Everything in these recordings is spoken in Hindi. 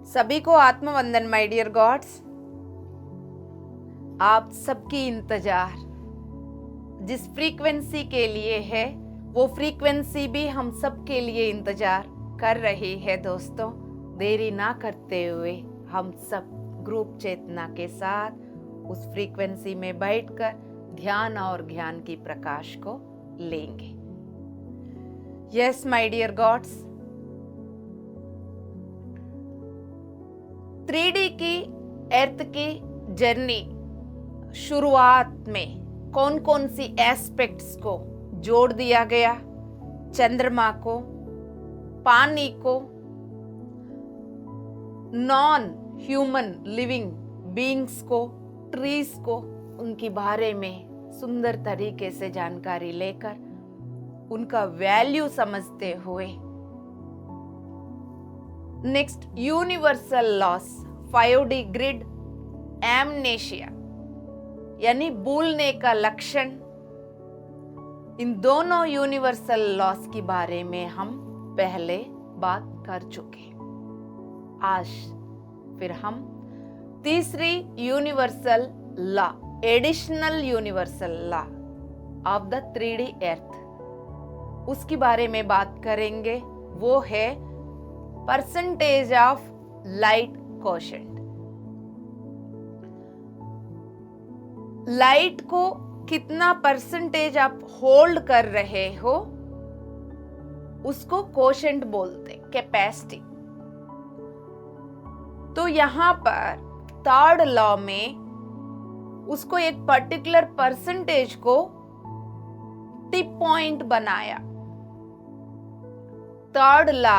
सभी को आत्मवंदन माय डियर गॉड्स। आप सबकी इंतजार जिस फ्रीक्वेंसी के लिए है वो फ्रीक्वेंसी भी हम सब के लिए इंतजार कर रही है दोस्तों। देरी ना करते हुए हम सब ग्रुप चेतना के साथ उस फ्रीक्वेंसी में बैठकर ध्यान और ज्ञान की प्रकाश को लेंगे। Yes my dear God's, 3D की अर्थ की जर्नी शुरुआत में कौन कौन सी एस्पेक्ट्स को जोड़ दिया गया? चंद्रमा को, पानी को, नॉन ह्यूमन लिविंग बीइंग्स को, ट्रीज को, उनके बारे में सुंदर तरीके से जानकारी लेकर उनका वैल्यू समझते हुए next universal loss 5D grid amnesia यानी भूलने का लक्षण, इन दोनों यूनिवर्सल लॉस के बारे में हम पहले बात कर चुके। आज फिर हम तीसरी universal law, additional universal law of the 3D अर्थ, उसके बारे में बात करेंगे। वो है percentage of light quotient. Light को कितना परसेंटेज आप होल्ड कर रहे हो उसको कोशेंट बोलते, कैपेसिटी। तो यहां पर थर्ड लॉ में उसको एक पर्टिकुलर परसेंटेज को टिप पॉइंट बनाया। थर्ड लॉ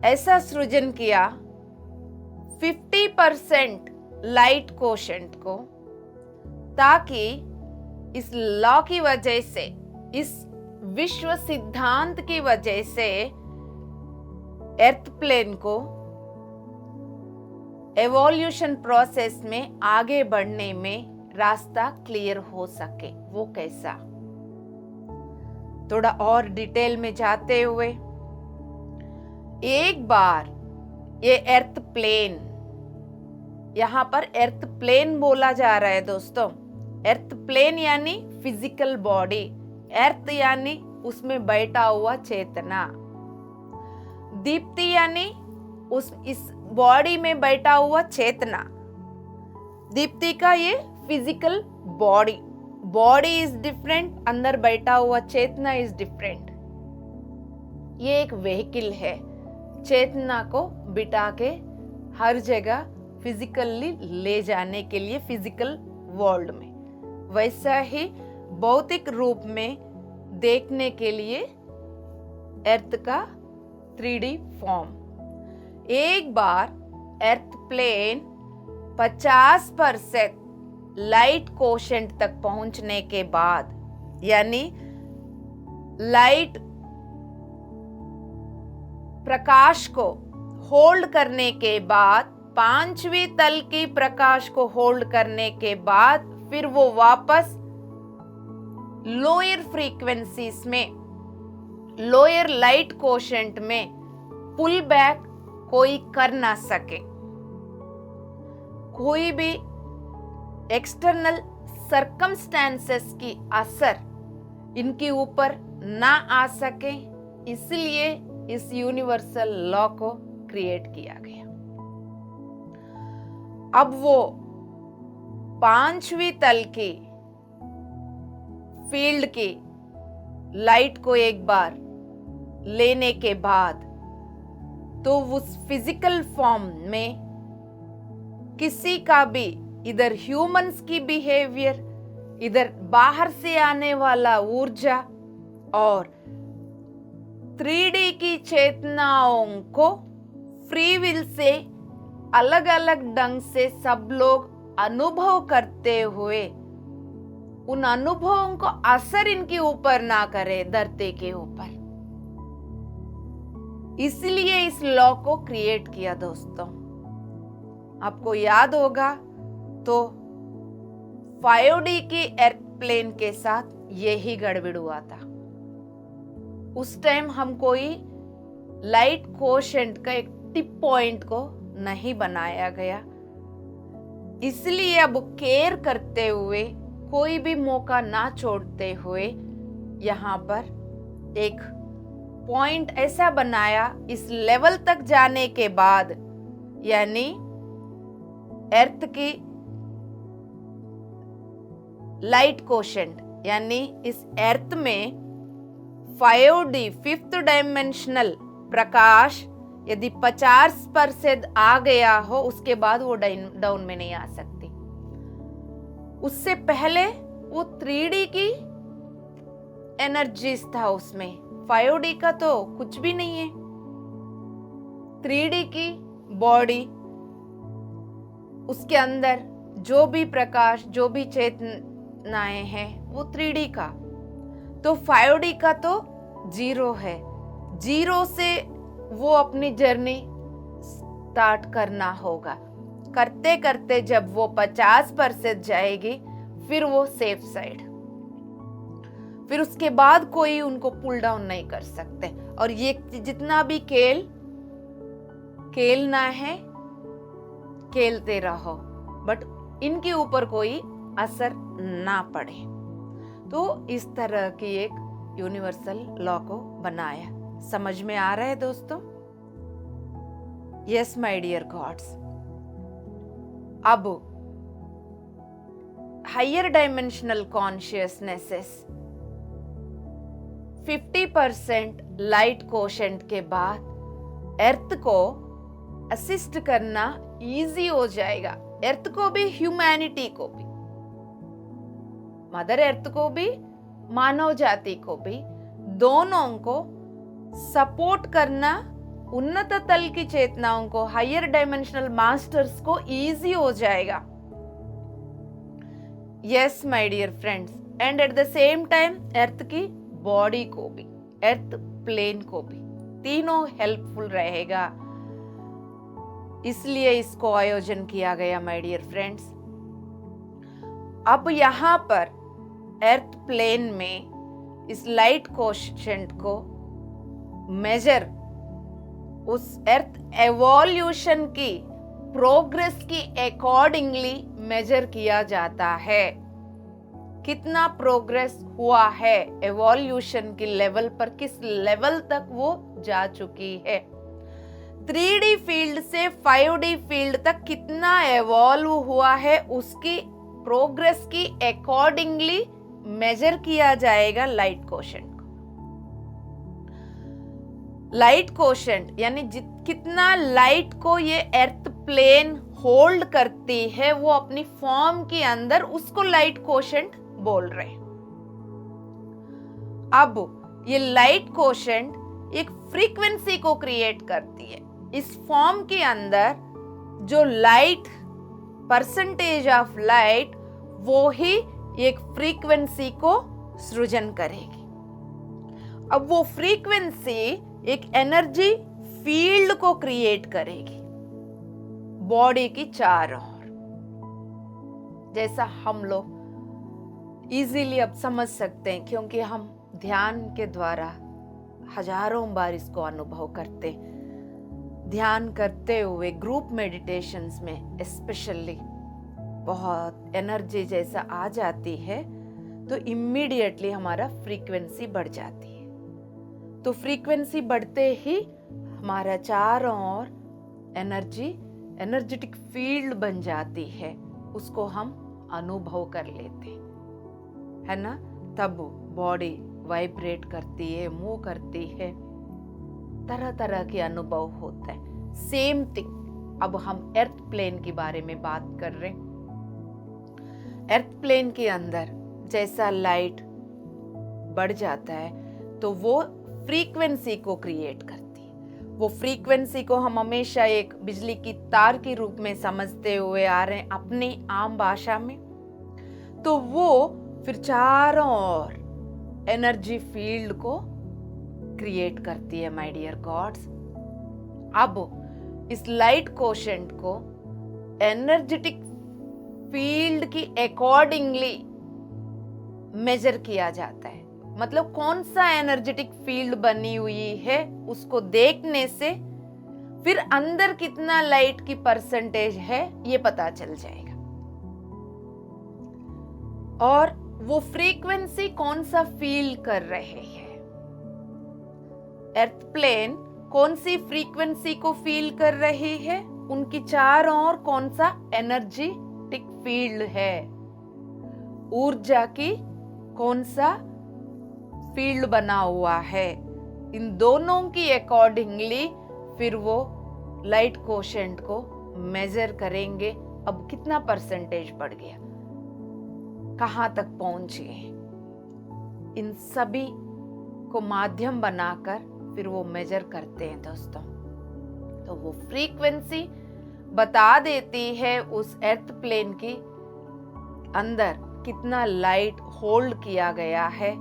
ऐसा सृजन किया 50% लाइट कोशेंट को, ताकि इस लॉ की वजह से, इस विश्व सिद्धांत की वजह से अर्थ प्लेन को एवोल्यूशन प्रोसेस में आगे बढ़ने में रास्ता क्लियर हो सके। वो कैसा? थोड़ा और डिटेल में जाते हुए, एक बार ये अर्थ प्लेन, यहां पर अर्थ प्लेन बोला जा रहा है दोस्तों। अर्थ प्लेन यानी फिजिकल बॉडी, अर्थ यानी उसमें बैठा हुआ चेतना, दीप्ति यानी इस बॉडी में बैठा हुआ चेतना। दीप्ति का ये physical body, body is different, अंदर बैठा हुआ चेतना इज डिफरेंट। ये एक व्हीकल है, चेतना को बिठा के हर जगह फिजिकली ले जाने के लिए, फिजिकल वर्ल्ड में। वैसा ही भौतिक रूप में देखने के लिए अर्थ का 3D फॉर्म। एक बार अर्थ प्लेन 50% लाइट कोशेंट तक पहुंचने के बाद, यानी लाइट प्रकाश को होल्ड करने के बाद, 5वीं तल की प्रकाश को होल्ड करने के बाद, फिर वो वापस लोअर फ्रीक्वेंसीज में, लोअर लाइट कोशेंट में पुल बैक कोई कर ना सके। कोई भी एक्सटर्नल सर्कमस्टेंसेस की असर इनके ऊपर ना आ सके, इसलिए इस यूनिवर्सल लॉ को क्रिएट किया गया। अब वो 5वीं तल की फील्ड की लाइट को एक बार लेने के बाद, तो उस फिजिकल फॉर्म में किसी का भी, इधर ह्यूमंस की बिहेवियर, इधर बाहर से आने वाला ऊर्जा और 3D की चेतनाओं को फ्री विल से अलग अलग ढंग से सब लोग अनुभव करते हुए, उन अनुभवों को असर इनके ऊपर ना करे, धरती के ऊपर। इसलिए इस लॉ को क्रिएट किया दोस्तों। आपको याद होगा तो 5D की अर्थ प्लेन के साथ यही गड़बड़ हुआ था। उस टाइम हम कोई लाइट कोशेंट का एक टिप पॉइंट को नहीं बनाया गया। इसलिए अब केयर करते हुए, कोई भी मौका ना छोड़ते हुए यहाँ पर एक पॉइंट ऐसा बनाया इस लेवल तक जाने के बाद, यानी अर्थ की लाइट कोशेंट, यानी इस अर्थ में 5D 5th डायमेंशनल प्रकाश यदि 50% आ गया हो, उसके बाद वो डाउन में नहीं आ सकती। उससे पहले वो 3D की एनर्जीज था उसमें, 5D का तो कुछ भी नहीं है। 3D की बॉडी, उसके अंदर जो भी प्रकाश, जो भी चेतनाएं हैं, वो 3D का। तो 5D का तो 0 है। 0 से वो अपनी जर्नी स्टार्ट करना होगा। करते करते जब वो 50% जाएगी, फिर वो सेफ साइड, फिर उसके बाद कोई उनको पुल डाउन नहीं कर सकते। और ये जितना भी खेलना है, खेलते रहो, बट इनके ऊपर कोई असर ना पड़े। तो इस तरह की एक यूनिवर्सल लॉ को बनाया। समझ में आ रहा है दोस्तों? Yes my dear gods. अब higher dimensional consciousnesses 50% light quotient के बाद अर्थ को असिस्ट करना इजी हो जाएगा। अर्थ को भी, ह्यूमैनिटी को भी, मदर अर्थ को भी, मानव जाति को भी, दोनों को सपोर्ट करना, उन्नत तल की चेतनाओं को, हायर डायमेंशनल मास्टर्स को इजी हो जाएगा। Yes my dear friends, and at the same time earth की बॉडी को भी, अर्थ प्लेन को भी, तीनों हेल्पफुल रहेगा। इसलिए इसको आयोजन किया गया माय डियर फ्रेंड्स। अब यहाँ पर अर्थ प्लेन में इस लाइट कोशेंट को मेजर, उस अर्थ एवोल्यूशन की प्रोग्रेस की अकॉर्डिंगली मेजर किया जाता है। कितना प्रोग्रेस हुआ है एवोल्यूशन की लेवल पर, किस लेवल तक वो जा चुकी है। 3D फील्ड से 5D फील्ड तक कितना एवॉल्व हुआ है, उसकी प्रोग्रेस की अकॉर्डिंगली मेजर किया जाएगा लाइट कोशेंट को। लाइट कोशेंट यानी कितना लाइट को ये अर्थ प्लेन होल्ड करती है, वो अपनी फॉर्म के अंदर, उसको लाइट कोशेंट बोल रहे हैं। अब ये लाइट कोशेंट एक फ्रीक्वेंसी को क्रिएट करती है। इस फॉर्म के अंदर जो लाइट, परसेंटेज ऑफ लाइट, वो ही एक फ्रीक्वेंसी को सृजन करेगी। अब वो फ्रीक्वेंसी एक एनर्जी फील्ड को क्रिएट करेगी बॉडी की चारों ओर। जैसा हम लोग इजीली अब समझ सकते हैं, क्योंकि हम ध्यान के द्वारा हजारों बार इसको अनुभव करते। ध्यान करते हुए ग्रुप मेडिटेशंस में स्पेशली बहुत एनर्जी जैसा आ जाती है, तो इमीडिएटली हमारा फ्रीक्वेंसी बढ़ जाती है। तो फ्रीक्वेंसी बढ़ते ही हमारा चारों ओर एनर्जेटिक फील्ड बन जाती है, उसको हम अनुभव कर लेते है ना। तब बॉडी वाइब्रेट करती है, मूव करती है, तरह तरह के अनुभव होता है। सेम थिंग अब हम अर्थ प्लेन के बारे में बात कर रहे हैं। अर्थ प्लेन के अंदर जैसा लाइट बढ़ जाता है, तो वो फ्रीक्वेंसी को क्रिएट करती है। वो फ्रीक्वेंसी को हम हमेशा एक बिजली की तार के रूप में समझते हुए आ रहे हैं अपनी आम भाषा में। तो वो फिर चारों ओर एनर्जी फील्ड को क्रिएट करती है माय डियर गॉड्स। अब इस लाइट कोशेंट को एनर्जेटिक फील्ड की अकॉर्डिंगली मेजर किया जाता है। मतलब कौन सा एनर्जेटिक फील्ड बनी हुई है, उसको देखने से फिर अंदर कितना लाइट की परसेंटेज है ये पता चल जाएगा। और वो फ्रीक्वेंसी कौन सा फील कर रहे हैं, अर्थ प्लेन कौन सी फ्रीक्वेंसी को फील कर रही है, उनकी चारों ओर कौन सा एनर्जेटिक फील्ड है, ऊर्जा की कौन सा फील्ड बना हुआ है, इन दोनों की अकॉर्डिंगली फिर वो लाइट कोशेंट को मेजर करेंगे। अब कितना परसेंटेज बढ़ गया, कहां तक पहुंच गए, इन सभी को माध्यम बनाकर फिर वो मेजर करते हैं दोस्तों। तो वो फ्रीक्वेंसी बता देती है उस अर्थ प्लेन के अंदर कितना लाइट होल्ड किया गया है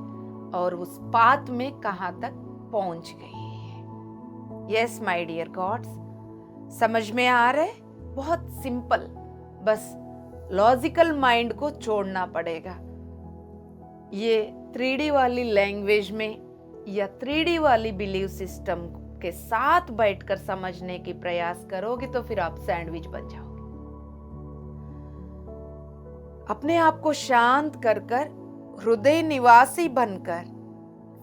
और उस पाथ में कहां तक पहुंच गई है। यस माय डियर गॉड्स, समझ में आ रहा है? बहुत सिंपल, बस लॉजिकल माइंड को छोड़ना पड़ेगा। ये 3D वाली लैंग्वेज में या 3D वाली बिलीव सिस्टम के साथ बैठकर समझने की प्रयास करोगे तो फिर आप सैंडविच बन जाओगे। अपने आप को शांत कर कर, हृदय निवासी बनकर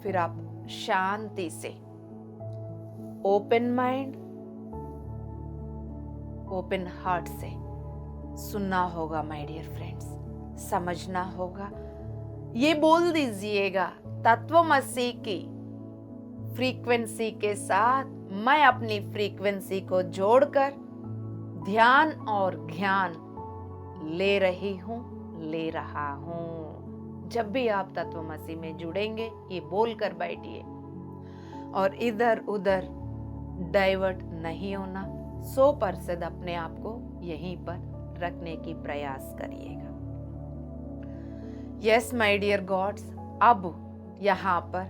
फिर आप शांति से ओपन माइंड, ओपन हार्ट से सुनना होगा माय डियर फ्रेंड्स, समझना होगा। ये बोल दीजिएगा, तत्वमसी की फ्रीक्वेंसी के साथ मैं अपनी फ्रीक्वेंसी को जोड़कर ध्यान और ज्ञान ले रही हूं, ले रहा हूं। जब भी आप तत्वमसी में जुड़ेंगे ये बोलकर बैठिए और इधर उधर डाइवर्ट नहीं होना, 100% अपने आप को यहीं पर रखने की प्रयास करिएगा। यस माय डियर गॉड्स, अब यहाँ पर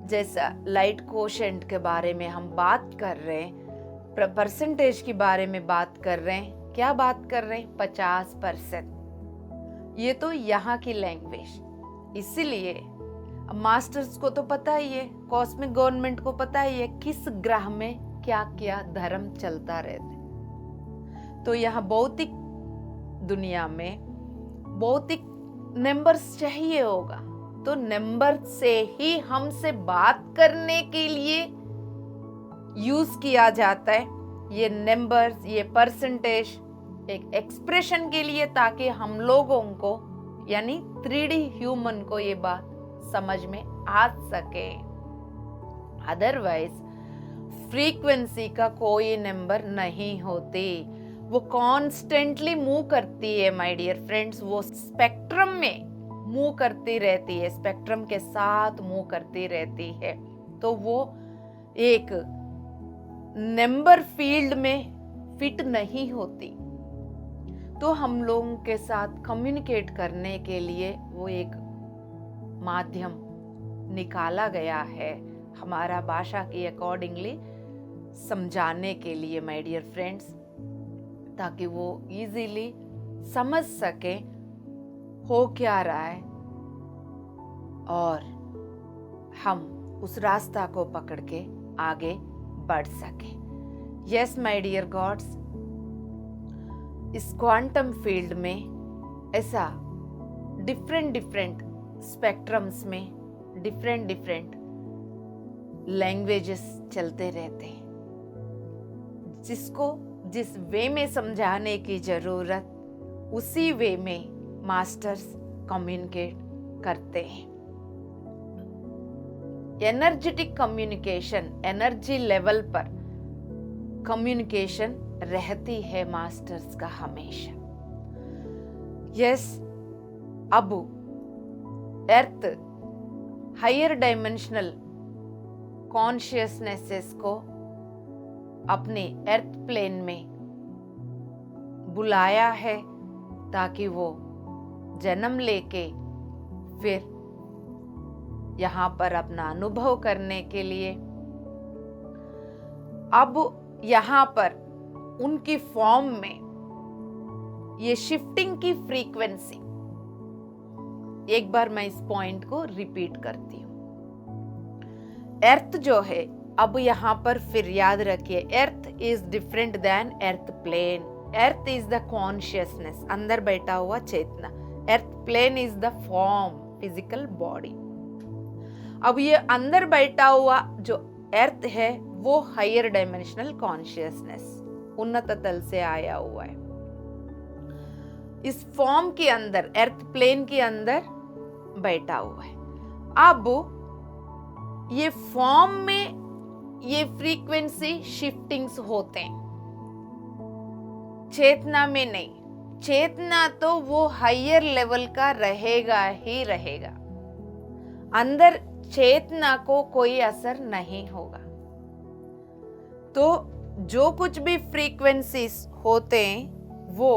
जैसा लाइट कोशेंट के बारे में हम बात कर रहे हैं, परसेंटेज के बारे में बात कर रहे हैं, क्या बात कर रहे हैं? 50%। ये तो यहाँ की लैंग्वेज, इसीलिए मास्टर्स को तो पता ही है, कॉस्मिक गवर्नमेंट को पता ही है किस ग्रह में क्या क्या धर्म चलता रहता। तो यहाँ भौतिक दुनिया में भौतिक नंबर्स चाहिए होगा, तो नंबर से ही हमसे बात करने के लिए यूज किया जाता है ये नंबर्स, ये परसेंटेज एक एक्सप्रेशन के लिए, ताकि हम लोगों को यानी 3D ह्यूमन को ये बात समझ में आ सके। अदरवाइज फ्रीक्वेंसी का कोई नंबर नहीं होती, वो कॉन्स्टेंटली मूव करती है माय डियर फ्रेंड्स, वो स्पेक्ट्रम में मूव करती रहती है, स्पेक्ट्रम के साथ मूव करती रहती है। तो वो एक नंबर फील्ड में फिट नहीं होती। तो हम लोगों के साथ कम्युनिकेट करने के लिए वो एक माध्यम निकाला गया है, हमारा भाषा की अकॉर्डिंगली समझाने के लिए माय डियर फ्रेंड्स, ताकि वो इजीली समझ सके हो क्या रहा है और हम उस रास्ता को पकड़ के आगे बढ़ सके। यस माय डियर गॉड्स, इस क्वांटम फील्ड में ऐसा डिफरेंट स्पेक्ट्रम्स में डिफरेंट लैंग्वेजेस चलते रहते हैं, जिसको जिस वे में समझाने की जरूरत उसी वे में मास्टर्स कम्युनिकेट करते हैं। एनर्जेटिक कम्युनिकेशन, एनर्जी लेवल पर कम्युनिकेशन रहती है मास्टर्स का हमेशा। यस, अब अर्थ हायर डायमेंशनल कॉन्शियसनेसेस को अपने अर्थ प्लेन में बुलाया है, ताकि वो जन्म लेके फिर यहाँ पर अपना अनुभव करने के लिए अब यहाँ पर उनकी फॉर्म में ये शिफ्टिंग की फ्रीक्वेंसी, एक बार मैं इस पॉइंट को रिपीट करती हूँ। अर्थ जो है अब यहाँ पर फिर याद रखिए, earth is different than earth plane. Earth is the consciousness, अंदर बैठा हुआ चेतना। Earth plane is the form, physical body. अब ये अंदर बैठा हुआ जो अर्थ है वो हायर डायमेंशनल कॉन्शियसनेस, उन्नत तल से आया हुआ है। इस फॉर्म के अंदर, अर्थ प्लेन के अंदर बैठा हुआ है। अब ये फॉर्म में ये फ्रीक्वेंसी शिफ्टिंग्स होते हैं, चेतना में नहीं। चेतना तो वो हायर लेवल का रहेगा ही रहेगा, अंदर चेतना को कोई असर नहीं होगा। तो जो कुछ भी फ्रीक्वेंसीज होते हैं वो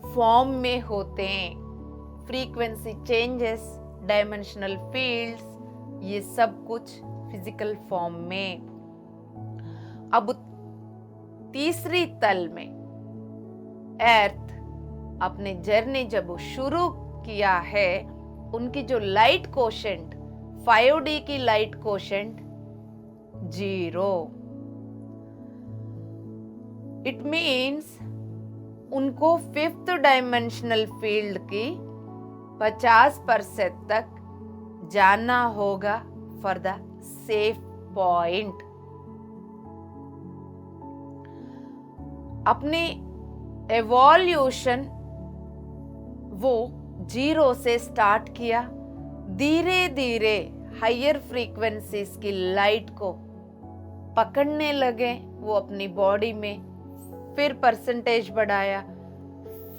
फॉर्म में होते हैं। फ्रीक्वेंसी चेंजेस, डायमेंशनल फील्ड्स, ये सब कुछ फिजिकल फॉर्म में। अब तीसरी तल में अर्थ अपने जर्नी जब शुरू किया है, उनकी जो लाइट कोशेंट 5D की लाइट कोशेंट 0। इट मीन्स उनको 5th डायमेंशनल फील्ड की 50% तक जाना होगा फॉर द सेफ पॉइंट। अपनी एवोल्यूशन वो 0 से स्टार्ट किया, धीरे धीरे हायर फ्रीक्वेंसीज की लाइट को पकड़ने लगे वो अपनी बॉडी में, फिर परसेंटेज बढ़ाया,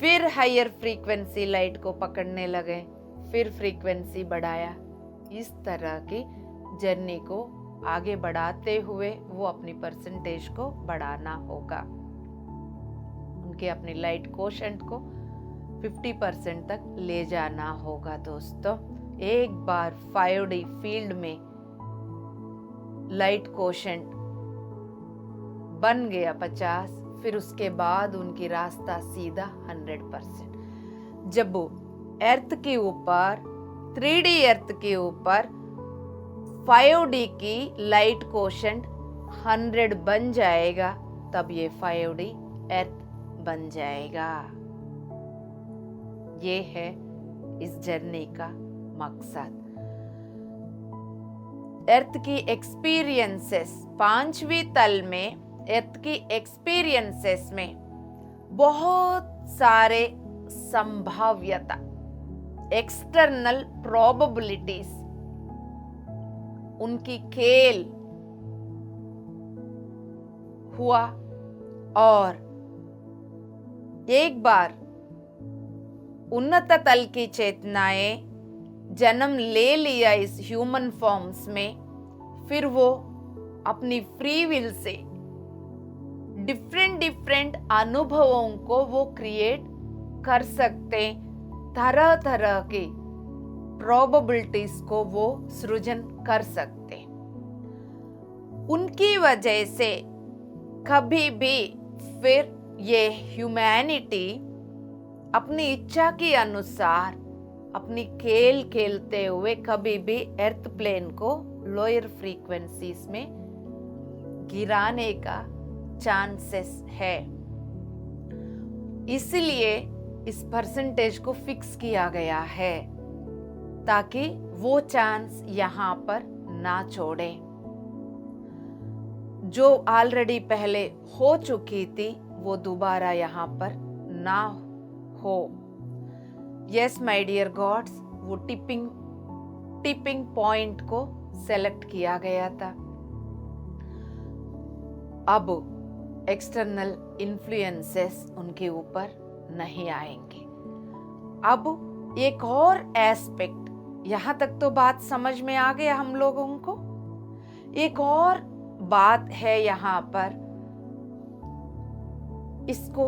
फिर हायर फ्रीक्वेंसी लाइट को पकड़ने लगे, फिर फ्रीक्वेंसी बढ़ाया। इस तरह की जर्नी को आगे बढ़ाते हुए वो अपनी परसेंटेज को बढ़ाना होगा। उनके अपनी लाइट कोशेंट को 50% तक ले जाना होगा। दोस्तों, एक बार 5D फील्ड में लाइट कोशेंट बन गया 50, फिर उसके बाद उनकी रास्ता सीधा 100%। जब अर्थ के ऊपर 3D अर्थ के ऊपर 5D की लाइट कोशेंट 100 बन जाएगा, तब ये 5D अर्थ बन जाएगा। ये है इस जर्नी का मकसद। अर्थ की एक्सपीरियंसेस, 5वीं तल में अर्थ की एक्सपीरियंसेस में बहुत सारे संभाव्यता, एक्सटर्नल प्रोबेबिलिटीज, उनकी खेल हुआ। और एक बार उन्नत तल की चेतनाएं जन्म ले लिया इस ह्यूमन फॉर्म्स में, फिर वो अपनी फ्री विल से डिफरेंट अनुभवों को वो क्रिएट कर सकते, तरह तरह के प्रोबेबिलिटीज को वो सृजन कर सकते। उनकी वजह से कभी भी फिर ये ह्यूमैनिटी अपनी इच्छा के अनुसार अपनी खेल खेलते हुए कभी भी अर्थ प्लेन को लोअर फ्रीक्वेंसीज में गिराने का चांसेस है। इसलिए इस परसेंटेज को फिक्स किया गया है ताकि वो चांस यहाँ पर ना छोड़े। जो ऑलरेडी पहले हो चुकी थी वो दोबारा यहाँ पर ना हो। यस माय डियर गॉड्स, वो टिपिंग पॉइंट को सेलेक्ट किया गया था। अब एक्सटर्नल इन्फ्लुएंसेस उनके ऊपर नहीं आएंगे। अब एक और एस्पेक्ट, यहाँ तक तो बात समझ में आ गया हम लोगों को। एक और बात है यहाँ पर, इसको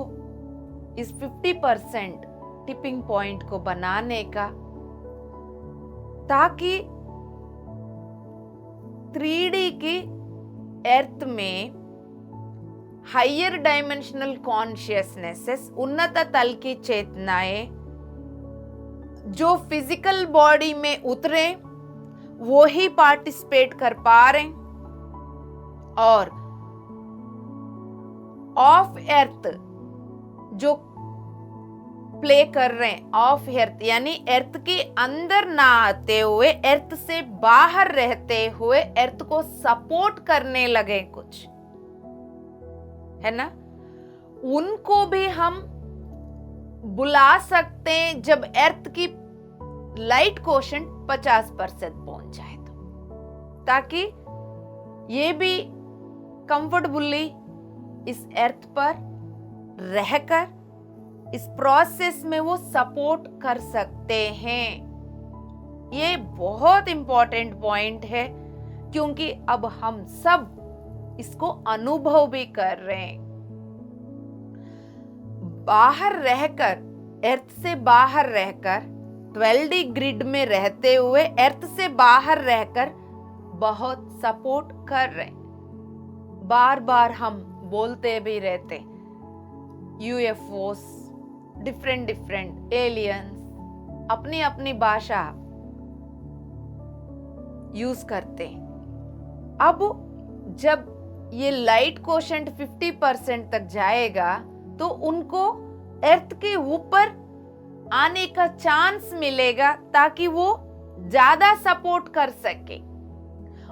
इस 50% टिपिंग पॉइंट को बनाने का, ताकि 3D की अर्थ में हायर डायमेंशनल कॉन्शियसनेसेस, उन्नत तल की चेतनाएं जो फिजिकल बॉडी में उतरे वो ही पार्टिसिपेट कर पा रहे, और ऑफ एर्थ जो प्ले कर रहे हैं, ऑफ एर्थ यानी एर्थ के अंदर ना आते हुए एर्थ से बाहर रहते हुए एर्थ को सपोर्ट करने लगे कुछ, है ना, उनको भी हम बुला सकते हैं जब एर्थ की लाइट कोशेंट 50% पहुंच जाए तो, ताकि ये भी कंफर्टेबली इस एर्थ पर रहकर इस प्रोसेस में वो सपोर्ट कर सकते हैं। ये बहुत इंपॉर्टेंट पॉइंट है, क्योंकि अब हम सब इसको अनुभव भी कर रहे हैं। बाहर रहकर, अर्थ से बाहर रहकर, 12D ग्रिड में रहते हुए अर्थ से बाहर रहकर बहुत सपोर्ट कर रहे हैं। बार बार हम बोलते भी रहते, यूएफओस, डिफरेंट एलियंस अपनी अपनी भाषा यूज करते हैं। अब जब ये लाइट कोशेंट 50% तक जाएगा तो उनको अर्थ के ऊपर आने का चांस मिलेगा, ताकि वो ज्यादा सपोर्ट कर सके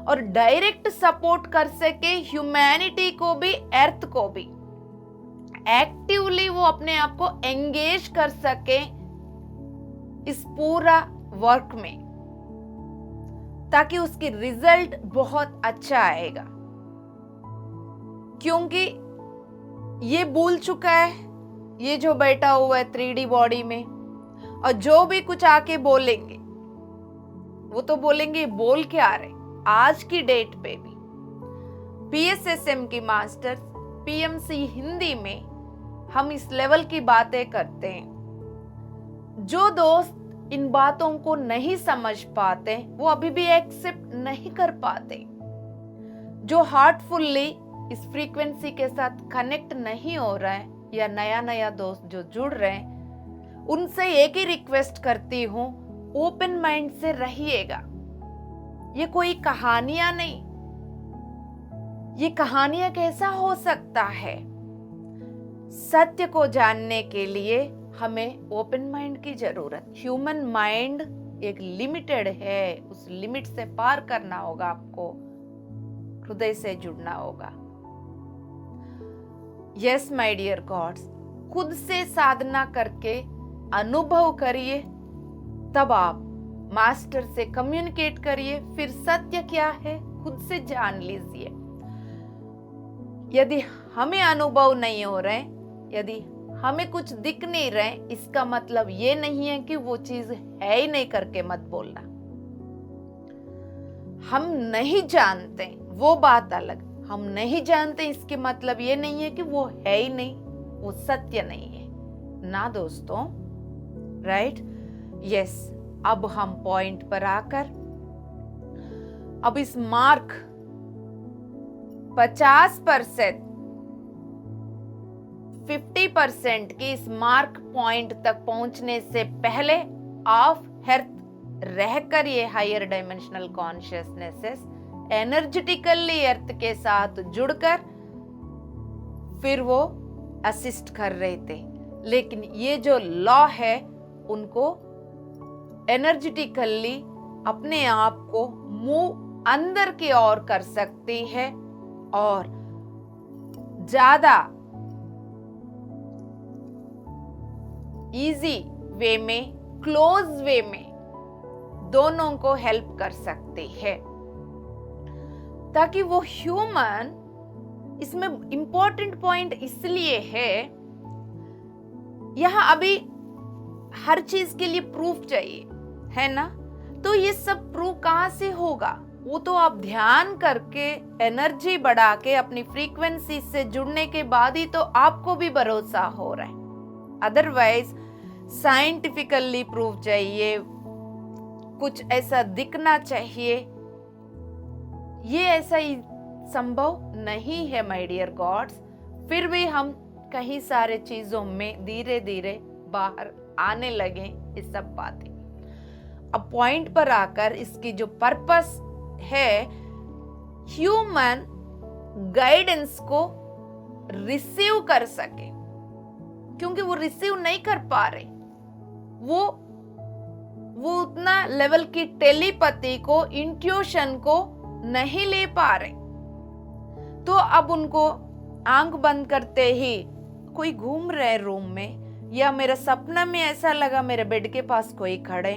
और डायरेक्ट सपोर्ट कर सके ह्यूमैनिटी को भी, अर्थ को भी। एक्टिवली वो अपने आप को एंगेज कर सके इस पूरा वर्क में, ताकि उसकी रिजल्ट बहुत अच्छा आएगा। क्योंकि ये भूल चुका है, ये जो बैठा हुआ है 3D बॉडी में, और जो भी कुछ आके बोलेंगे वो तो बोलेंगे बोल के आ रहे। आज की डेट पे भी PSSM की मास्टर्स, PMC हिंदी में हम इस लेवल की बातें करते हैं। जो दोस्त इन बातों को नहीं समझ पाते वो अभी भी एक्सेप्ट नहीं कर पाते। जो हार्टफुल्ली इस फ्रीक्वेंसी के साथ कनेक्ट नहीं हो रहा है, या नया नया दोस्त जो जुड़ रहे हैं, उनसे एक ही रिक्वेस्ट करती हूं, ओपन माइंड से रहिएगा। ये कोई कहानियां नहीं, ये कहानियां कैसा हो सकता है? सत्य को जानने के लिए हमें ओपन माइंड की जरूरत। ह्यूमन माइंड एक लिमिटेड है, उस लिमिट से पार करना होगा आपको, हृदय से जुड़ना होगा। यस माय डियर गॉड्स, खुद से साधना करके अनुभव करिए, तब आप मास्टर से कम्युनिकेट करिए। फिर सत्य क्या है खुद से जान लीजिए। यदि हमें अनुभव नहीं हो रहे, यदि हमें कुछ दिख नहीं रहे, इसका मतलब ये नहीं है कि वो चीज है ही नहीं करके मत बोलना। हम नहीं जानते, वो बात अलग। हम नहीं जानते इसके मतलब ये नहीं है कि वो है ही नहीं, वो सत्य नहीं है ना दोस्तों, राइट? यस। अब हम पॉइंट पर आकर अब इस मार्क 50%, 50% की इस मार्क पॉइंट तक पहुंचने से पहले ऑफ अर्थ रहकर ये हायर डायमेंशनल कॉन्शियसनेसेस एनर्जेटिकली अर्थ के साथ जुड़कर फिर वो असिस्ट कर रहे थे। लेकिन ये जो लॉ है उनको एनर्जेटिकली अपने आप को मूव अंदर की ओर कर सकती है और ज्यादा इजी वे में, क्लोज वे में दोनों को हेल्प कर सकती है, ताकि वो ह्यूमन, इसमें इंपॉर्टेंट पॉइंट इसलिए है, यहां अभी हर चीज के लिए प्रूफ चाहिए, है ना? तो ये सब प्रूफ कहां से होगा? वो तो आप ध्यान करके, एनर्जी बढ़ा के, अपनी फ्रीक्वेंसी से जुड़ने के बाद ही तो आपको भी भरोसा हो रहा है। अदरवाइज साइंटिफिकली प्रूफ चाहिए, कुछ ऐसा दिखना चाहिए, ये ऐसा ही संभव नहीं है माय डियर गॉड्स। फिर भी हम कई सारे चीजों में धीरे धीरे बाहर आने लगे ये सब बातें। अब पॉइंट पर आकर इसकी जो पर्पस है, ह्यूमन गाइडेंस को रिसीव कर सके, क्योंकि वो रिसीव नहीं कर पा रहे, वो उतना लेवल की टेलीपैथी को, इंट्यूशन को नहीं ले पा रहे। तो अब उनको आंख बंद करते ही कोई घूम रहे रूम में, या मेरा सपना में ऐसा लगा मेरे बेड के पास कोई खड़े,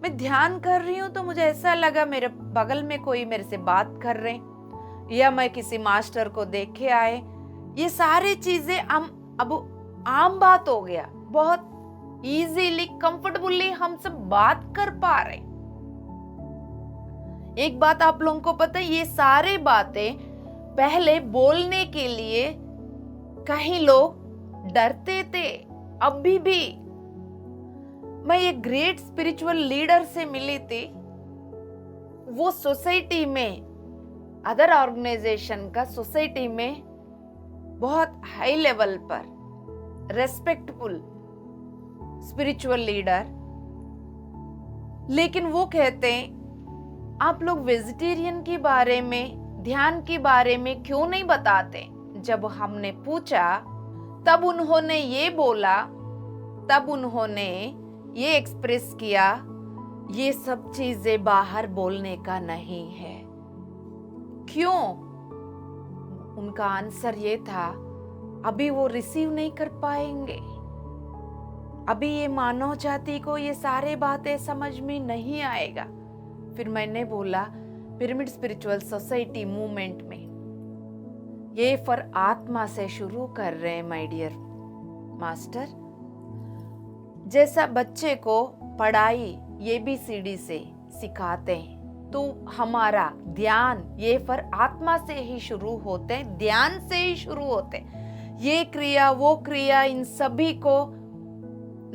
मैं ध्यान कर रही हूं तो मुझे ऐसा लगा मेरे बगल में कोई मेरे से बात कर रहे, या मैं किसी मास्टर को देखे आए। ये सारी चीजें अब आम बात हो गया, बहुत इजीली कंफर्टेबली हम सब बात कर पा रहे। एक बात आप लोगों को पता है, ये सारी बातें पहले बोलने के लिए कहीं लोग डरते थे। अभी भी मैं एक ग्रेट स्पिरिचुअल लीडर से मिली थी, वो सोसाइटी में, अदर ऑर्गेनाइजेशन का सोसाइटी में बहुत हाई लेवल पर रेस्पेक्टफुल स्पिरिचुअल लीडर, लेकिन वो कहते हैं आप लोग वेजिटेरियन के बारे में, ध्यान के बारे में क्यों नहीं बताते। जब हमने पूछा तब उन्होंने ये बोला, तब उन्होंने ये एक्सप्रेस किया, ये सब चीजें बाहर बोलने का नहीं है। क्यों? उनका आंसर ये था, अभी वो रिसीव नहीं कर पाएंगे, अभी ये मानव जाति को ये सारे बातें समझ में नहीं आएगा। फिर मैंने बोला पिरामिड स्पिरिचुअल सोसाइटी मूवमेंट में ये फॉर आत्मा से शुरू कर रहे हैं माय डियर मास्टर। जैसा बच्चे को पढ़ाई ABCD से सिखाते हैं, तो हमारा ध्यान ये फॉर आत्मा से ही शुरू होते हैं, ध्यान से ही शुरू होते हैं। ये क्रिया वो क्रिया, इन सभी को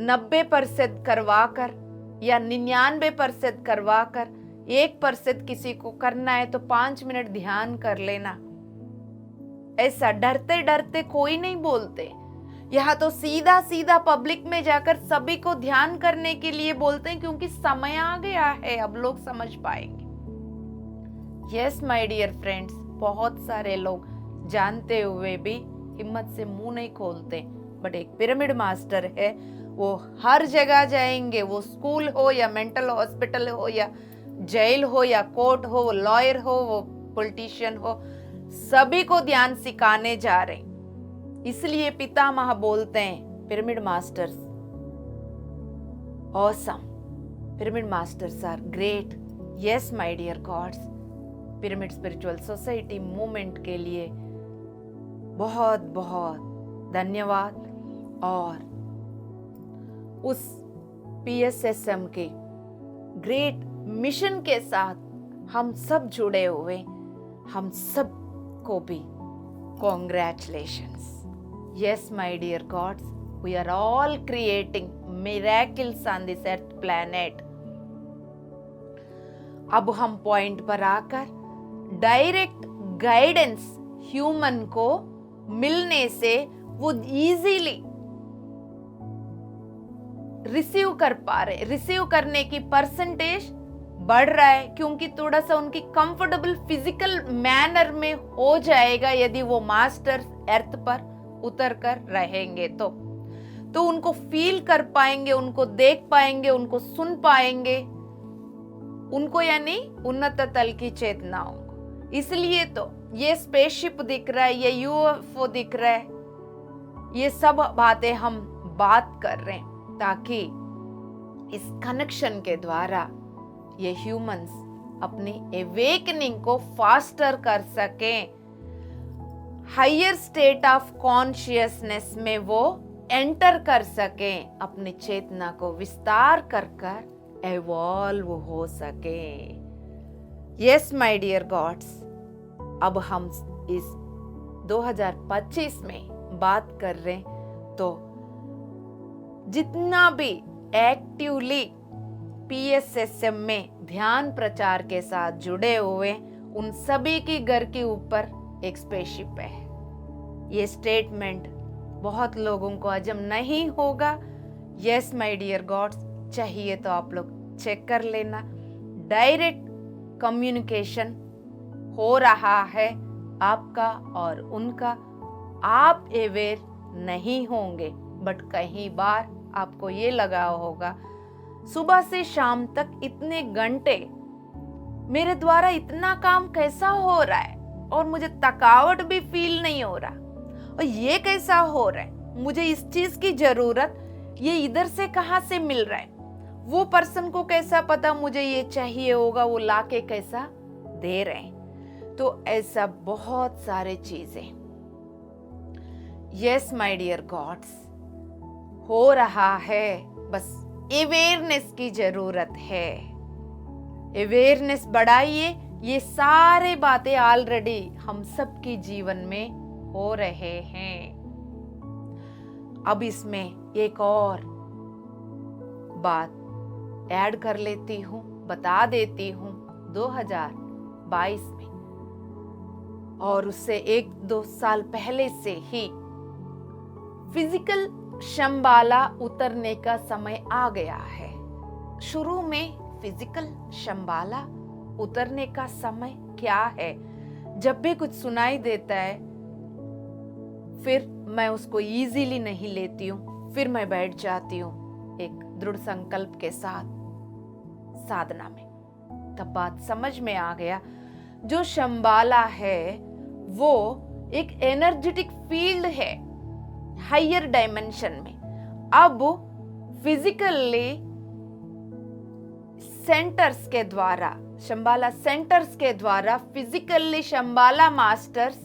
90% करवाकर या 99% करवाकर 1% किसी को करना है तो 5 मिनट ध्यान कर लेना, ऐसा डरते डरते कोई नहीं बोलते। यहाँ तो सीधा सीधा पब्लिक में जाकर सभी को ध्यान करने के लिए बोलते हैं, क्योंकि समय आ गया है, अब लोग समझ पाएंगे। यस माय डियर फ्रेंड्स, बहुत सारे लोग जानते हुए भी हिम्मत से मुंह नहीं खोलते, बट एक पिरामिड मास्टर है, वो हर जगह जाएंगे, वो स्कूल हो या मेंटल हॉस्पिटल हो या जेल हो या कोर्ट हो, वो लॉयर हो, वो पॉलिटिशियन हो, सभी को ध्यान सिखाने जा रहे हैं। इसलिए पितामह बोलते हैं pyramid masters awesome, pyramid masters are great. Yes my dear gods, pyramid spiritual society movement के लिए बहुत बहुत धन्यवाद। और उस PSSM के ग्रेट मिशन के साथ हम सब जुड़े हुए, हम सब को भी congratulations. Yes my dear gods, we are all creating miracles on this earth planet. अब हम पॉइंट पर आकर डायरेक्ट गाइडेंस ह्यूमन को मिलने से वो इजीली रिसीव कर पा रहे, रिसीव करने की परसेंटेज बढ़ रहा है, क्योंकि थोड़ा सा उनकी कंफर्टेबल फिजिकल मैनर में हो जाएगा यदि वो मास्टर्स अर्थ पर उतर कर रहेंगे तो उनको फील कर पाएंगे, उनको देख पाएंगे, उनको सुन पाएंगे, उनको यानी उन्नत तल की चेतनाओं को। इसलिए तो ये स्पेसशिप दिख रहा है, ये UFO दिख रहा है, ये सब बातें हम बात कर रहे हैं, ताकि इस कनेक्शन के द्वारा ये ह्यूमंस अपनी एवेकनिंग को फास्टर कर सकें, हायर स्टेट ऑफ कॉन्शियसनेस में वो एंटर कर सकें, अपनी चेतना को विस्तार कर कर एवॉल्व हो सके। यस माय डियर गॉड्स, अब हम इस 2025 में बात कर रहे हैं, तो जितना भी एक्टिवली PSSM में ध्यान प्रचार के साथ जुड़े हुए, उन सभी की घर के ऊपर एक स्पेसशिप है। ये स्टेटमेंट बहुत लोगों को हजम नहीं होगा। यस माय डियर गॉड्स, चाहिए तो आप लोग चेक कर लेना। डायरेक्ट कम्युनिकेशन हो रहा है आपका और उनका आप अवेयर नहीं होंगे, बट कई बार आपको ये लगा होगा सुबह से शाम तक इतने घंटे मेरे द्वारा इतना काम कैसा हो रहा है और मुझे थकावट भी फील नहीं हो रहा, और ये कैसा हो रहा है, मुझे इस चीज की जरूरत ये इधर से कहां से मिल रहा है, वो पर्सन को कैसा पता मुझे ये चाहिए होगा, वो लाके कैसा दे रहे हैं। तो ऐसा बहुत सारे चीजें, यस माय डियर गॉड्स, हो रहा है, बस अवेयरनेस की जरूरत है। अवेयरनेस बढ़ाइए, ये सारे बातें ऑलरेडी हम सबके जीवन में हो रहे हैं। अब इसमें एक और बात ऐड कर लेती हूं, बता देती हूं। 2022 में और उससे 1-2 साल पहले से ही फिजिकल शंबाला उतरने का समय आ गया है। शुरू में फिजिकल शंबाला उतरने का समय क्या है, जब भी कुछ सुनाई देता है फिर मैं उसको इजीली नहीं लेती हूँ, फिर मैं बैठ जाती हूँ एक दृढ़ संकल्प के साथ साधना में। तब बात समझ में आ गया, जो शंबाला है वो एक एनर्जेटिक फील्ड है हायर डायमेंशन में। अब फिजिकली सेंटर्स के द्वारा, शंबाला सेंटर्स के द्वारा फिजिकली शंबाला मास्टर्स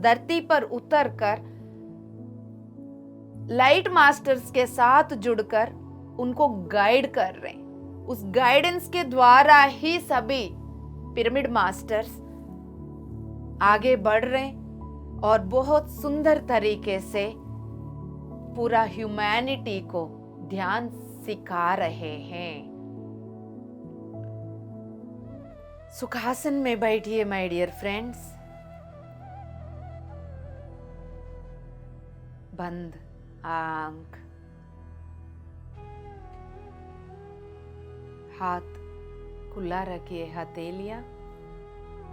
धरती पर उतरकर लाइट मास्टर्स के साथ जुड़कर उनको गाइड कर रहे हैं। उस गाइडेंस के द्वारा ही सभी पिरामिड मास्टर्स आगे बढ़ रहे हैं और बहुत सुंदर तरीके से पूरा ह्यूमैनिटी को ध्यान सिखा रहे हैं। सुखासन में बैठिए माय डियर फ्रेंड्स, बंद आंख, हाथ खुला रखिए, हथेलियां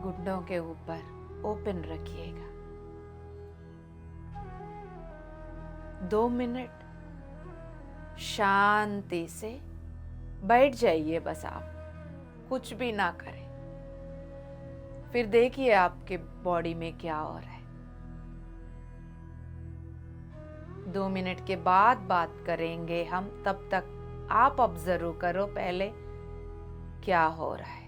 घुटनों के ऊपर ओपन रखिएगा। 2 मिनट शांति से बैठ जाइए, बस आप कुछ भी ना करें। फिर देखिए आपके बॉडी में क्या हो रहा है। 2 मिनट के बाद बात करेंगे हम, तब तक आप ऑब्जर्व करो पहले क्या हो रहा है।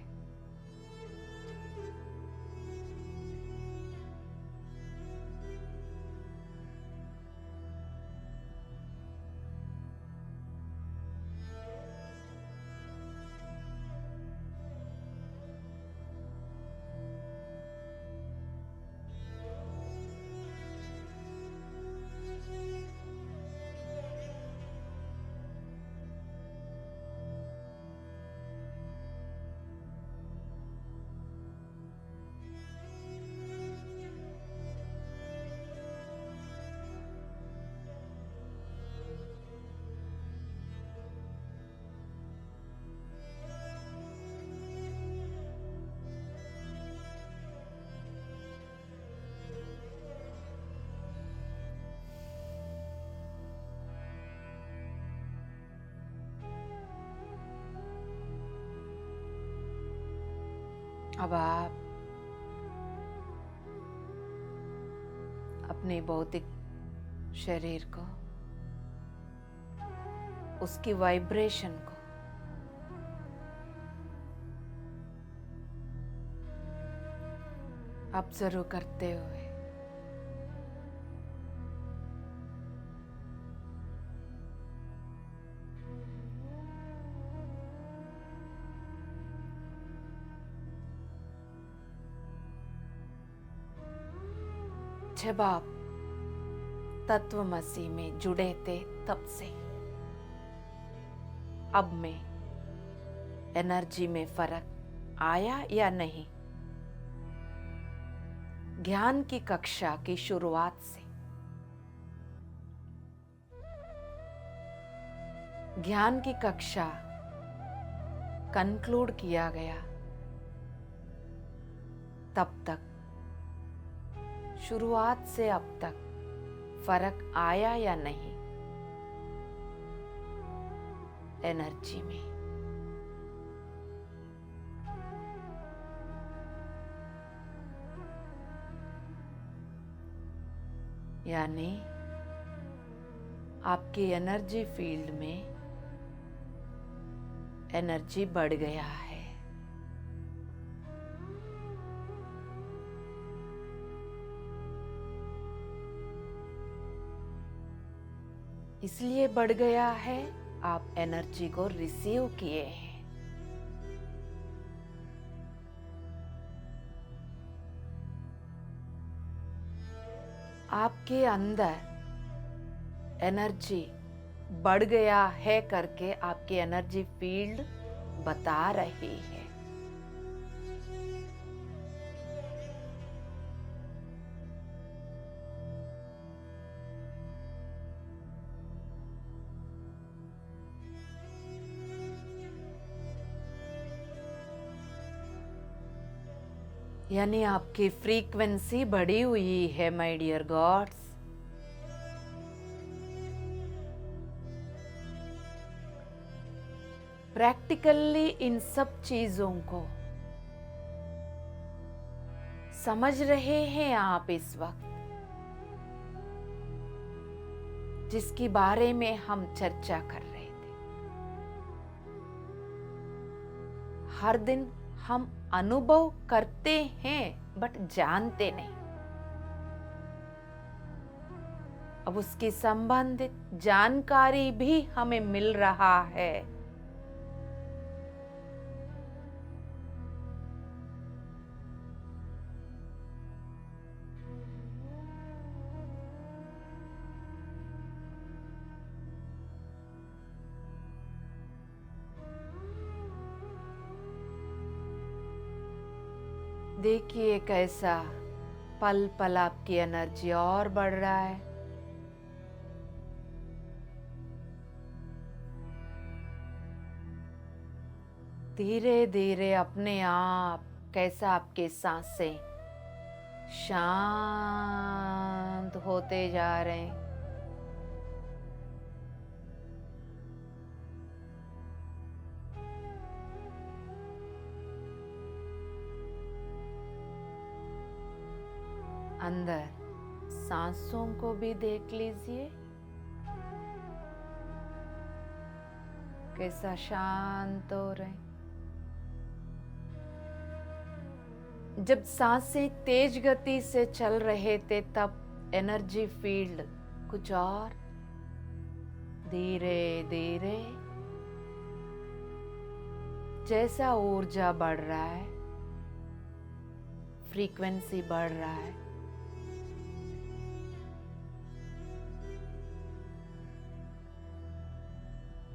अब आप अपने भौतिक शरीर को, उसकी वाइब्रेशन को ऑब्जर्व करते हुए जब आप तत्वमसी में जुड़े थे तब से अब में एनर्जी में फर्क आया या नहीं? ज्ञान की कक्षा की शुरुआत से ज्ञान की कक्षा कंक्लूड किया गया तब तक शुरुआत से अब तक फर्क आया या नहीं एनर्जी में? यानी आपकी एनर्जी फील्ड में एनर्जी बढ़ गया है। इसलिए बढ़ गया है, आप एनर्जी को रिसीव किए हैं। आपके अंदर एनर्जी बढ़ गया है करके आपकी एनर्जी फील्ड बता रही है। यानी आपकी फ्रीक्वेंसी बढ़ी हुई है माय डियर गॉड्स। प्रैक्टिकली इन सब चीजों को समझ रहे हैं आप इस वक्त, जिसके बारे में हम चर्चा कर रहे थे। हर दिन हम अनुभव करते हैं बट जानते नहीं। अब उसकी संबंधित जानकारी भी हमें मिल रहा है। देखिए कैसा पल पल आपकी एनर्जी और बढ़ रहा है। धीरे धीरे अपने आप कैसा आपके सांसें शांत होते जा रहे हैं। अंदर सांसों को भी देख लीजिए, कैसा शांत हो रहे। जब सांसें तेज गति से चल रहे थे तब एनर्जी फील्ड कुछ और धीरे धीरे जैसा ऊर्जा बढ़ रहा है, फ्रीक्वेंसी बढ़ रहा है,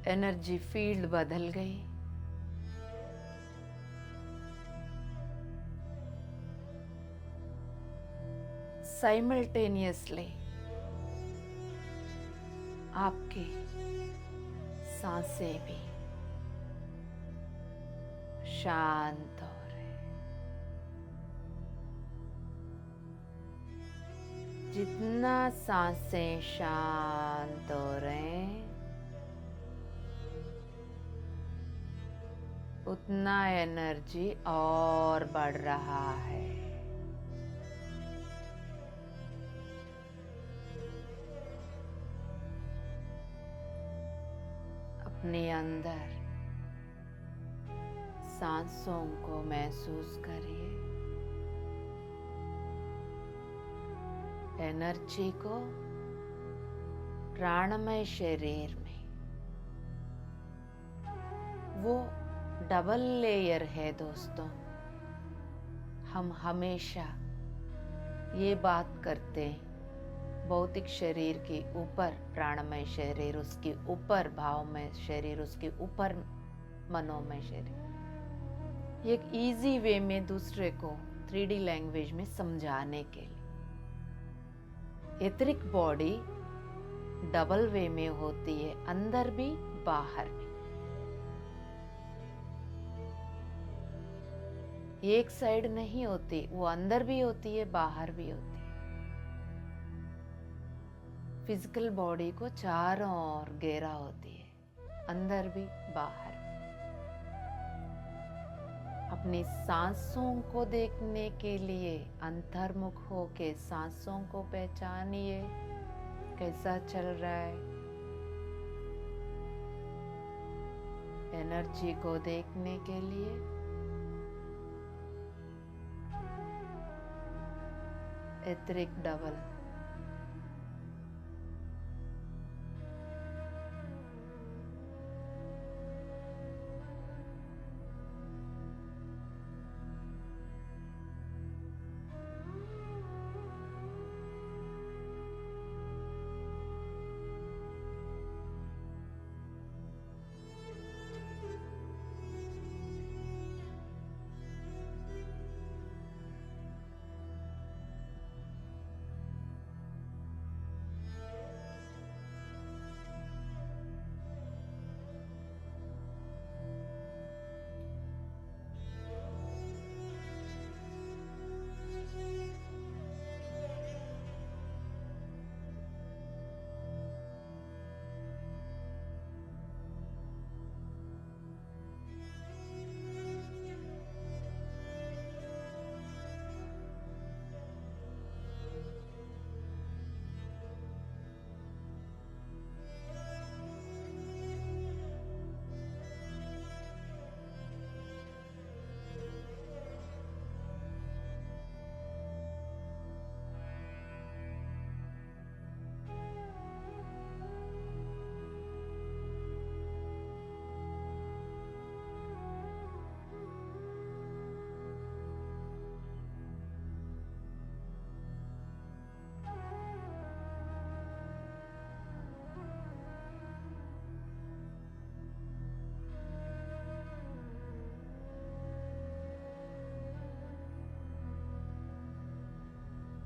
एनर्जी फील्ड बदल गई। साइमल्टेनियसली आपकी सांसें भी शांत हो रहे। जितना सांसें शांत हो रहे उतना एनर्जी और बढ़ रहा है। अपने अंदर सांसों को महसूस करिए, एनर्जी को प्राणमय शरीर में। वो डबल लेयर है दोस्तों। हम हमेशा ये बात करते हैं, भौतिक शरीर के ऊपर प्राणमय शरीर, उसके ऊपर भावमय शरीर, उसके ऊपर मनोमय शरीर। एक इजी वे में दूसरे को 3D लैंग्वेज में समझाने के लिए, एथरिक बॉडी डबल वे में होती है, अंदर भी बाहर भी। एक साइड नहीं होती, वो अंदर भी होती है बाहर भी होती है। फिजिकल बॉडी को चारों ओर घेरा होती है, अंदर भी बाहर। अपनी सांसों को देखने के लिए अंतर्मुख होके सांसों को पहचानिए, कैसा चल रहा है। एनर्जी को देखने के लिए एथरिक डबल।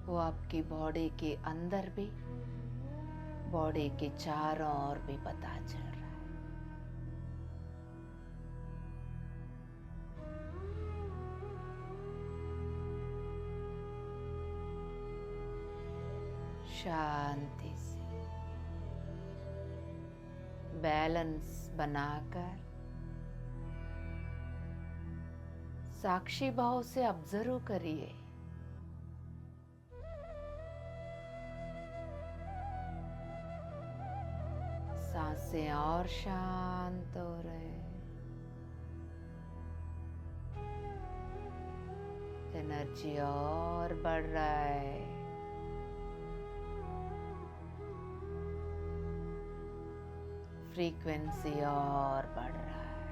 वो आपकी बॉडी के अंदर भी, बॉडी के चारों ओर भी पता चल रहा है। शांति से बैलेंस बनाकर साक्षी भाव से ऑब्जर्व करिए। सांसें और शांत हो रहे, एनर्जी और बढ़ रहा है। फ्रीक्वेंसी और बढ़ रहा है।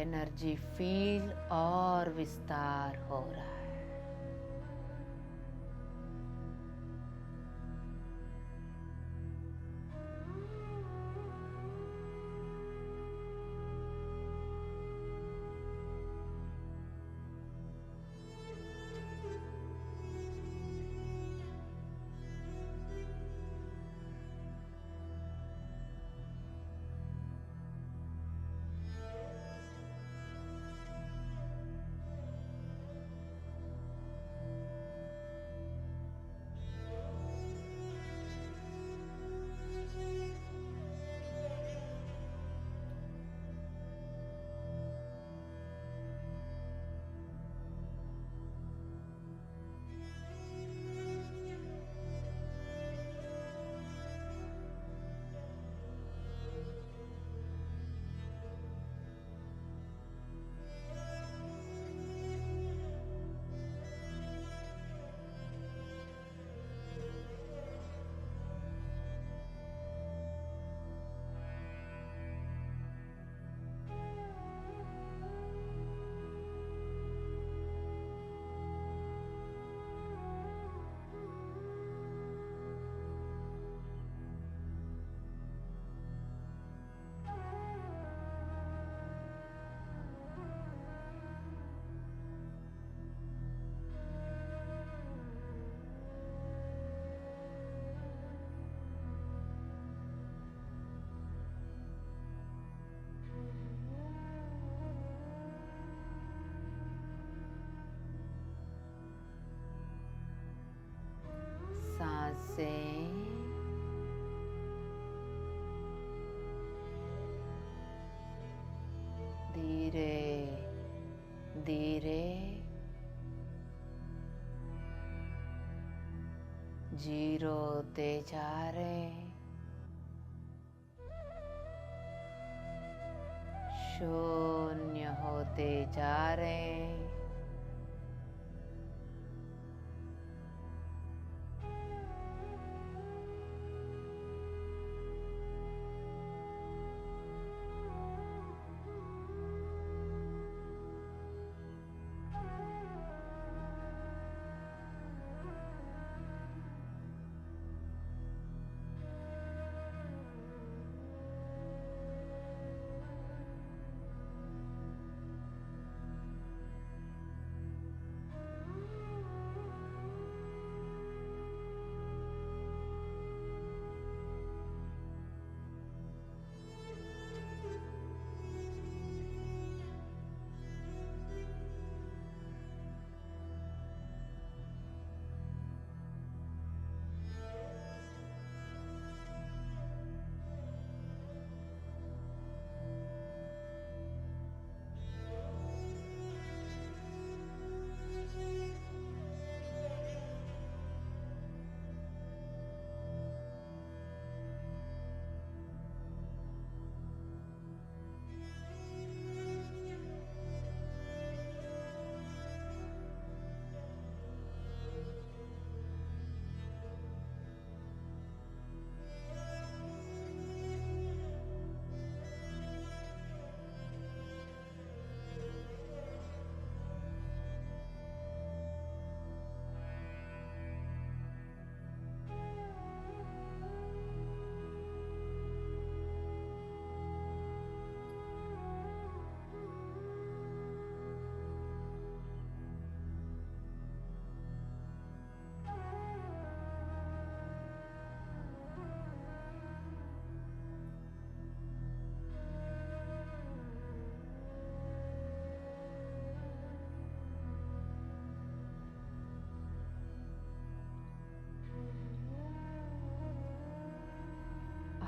एनर्जी फील्ड और विस्तार हो रहा है। जीरो होते जा रहे, शून्य होते जा रहे।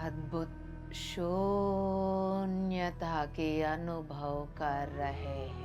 अद्भुत शून्यता के अनुभव कर रहे हैं।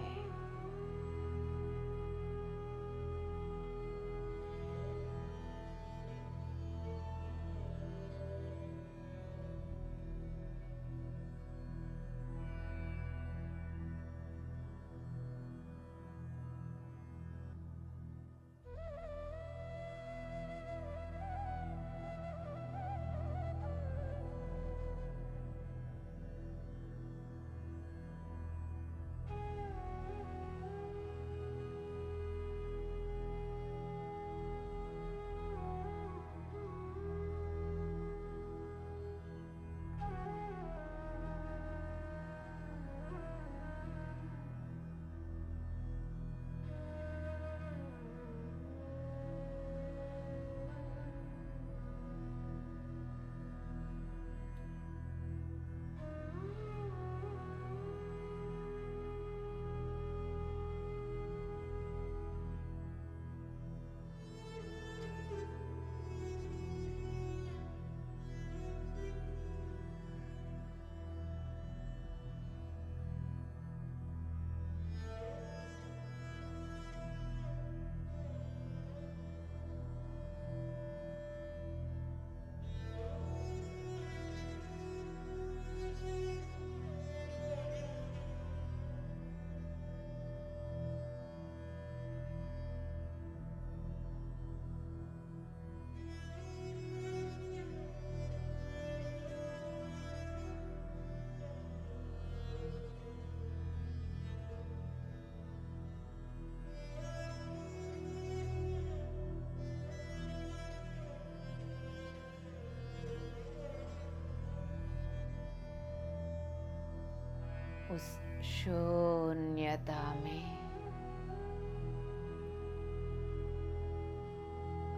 उस शून्यता में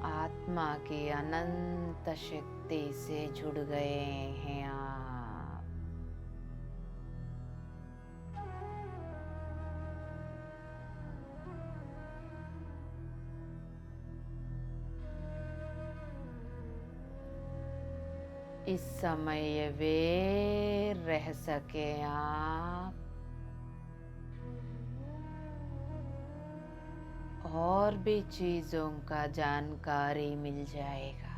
आत्मा की अनंत शक्ति से जुड़ गए हैं आप। इस समय वे रह सके आप और भी चीज़ों का जानकारी मिल जाएगा।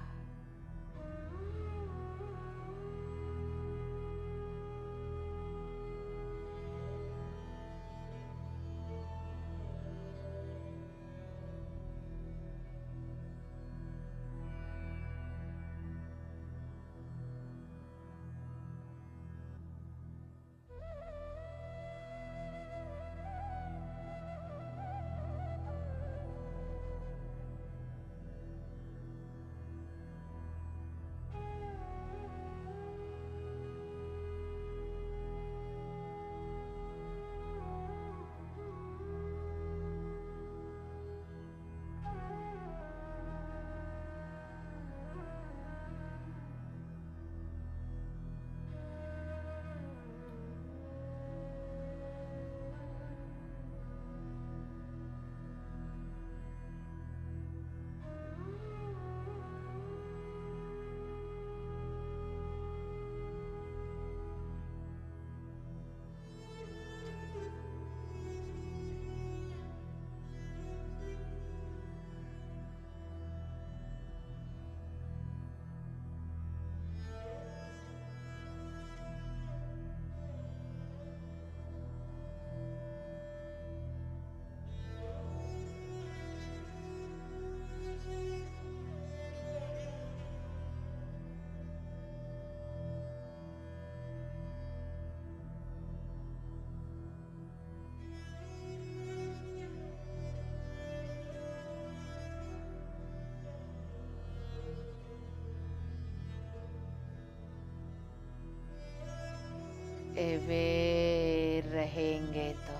अवेयर रहेंगे तो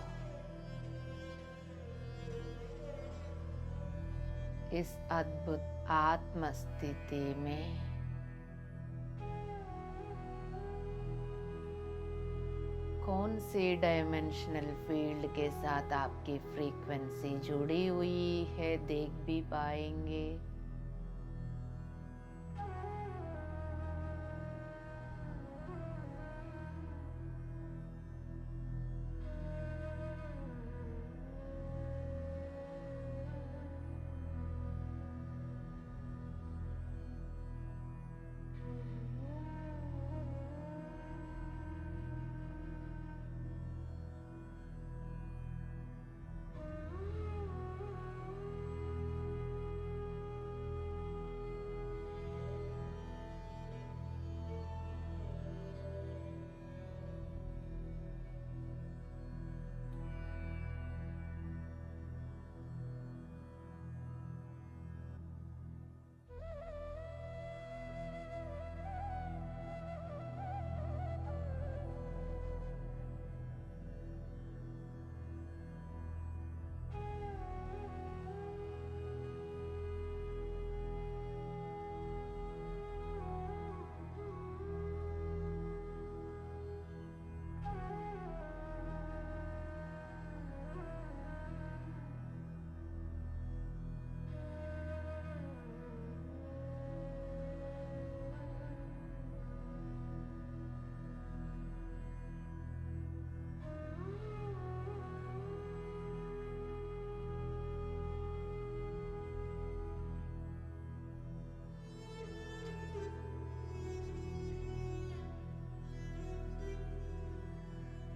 इस अद्भुत आत्म स्थिति में कौन सी डायमेंशनल फील्ड के साथ आपकी फ्रीक्वेंसी जुड़ी हुई है देख भी पाएंगे।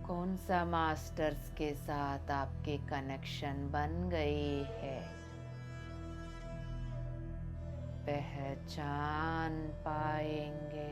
कौन सा मास्टर्स के साथ आपके कनेक्शन बन गई है पहचान पाएंगे।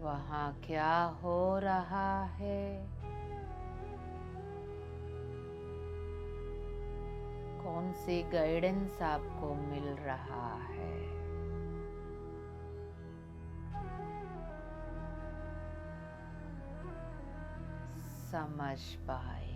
वहाँ क्या हो रहा है, कौन सी गाइडेंस आपको मिल रहा है। समझ पाएंगे।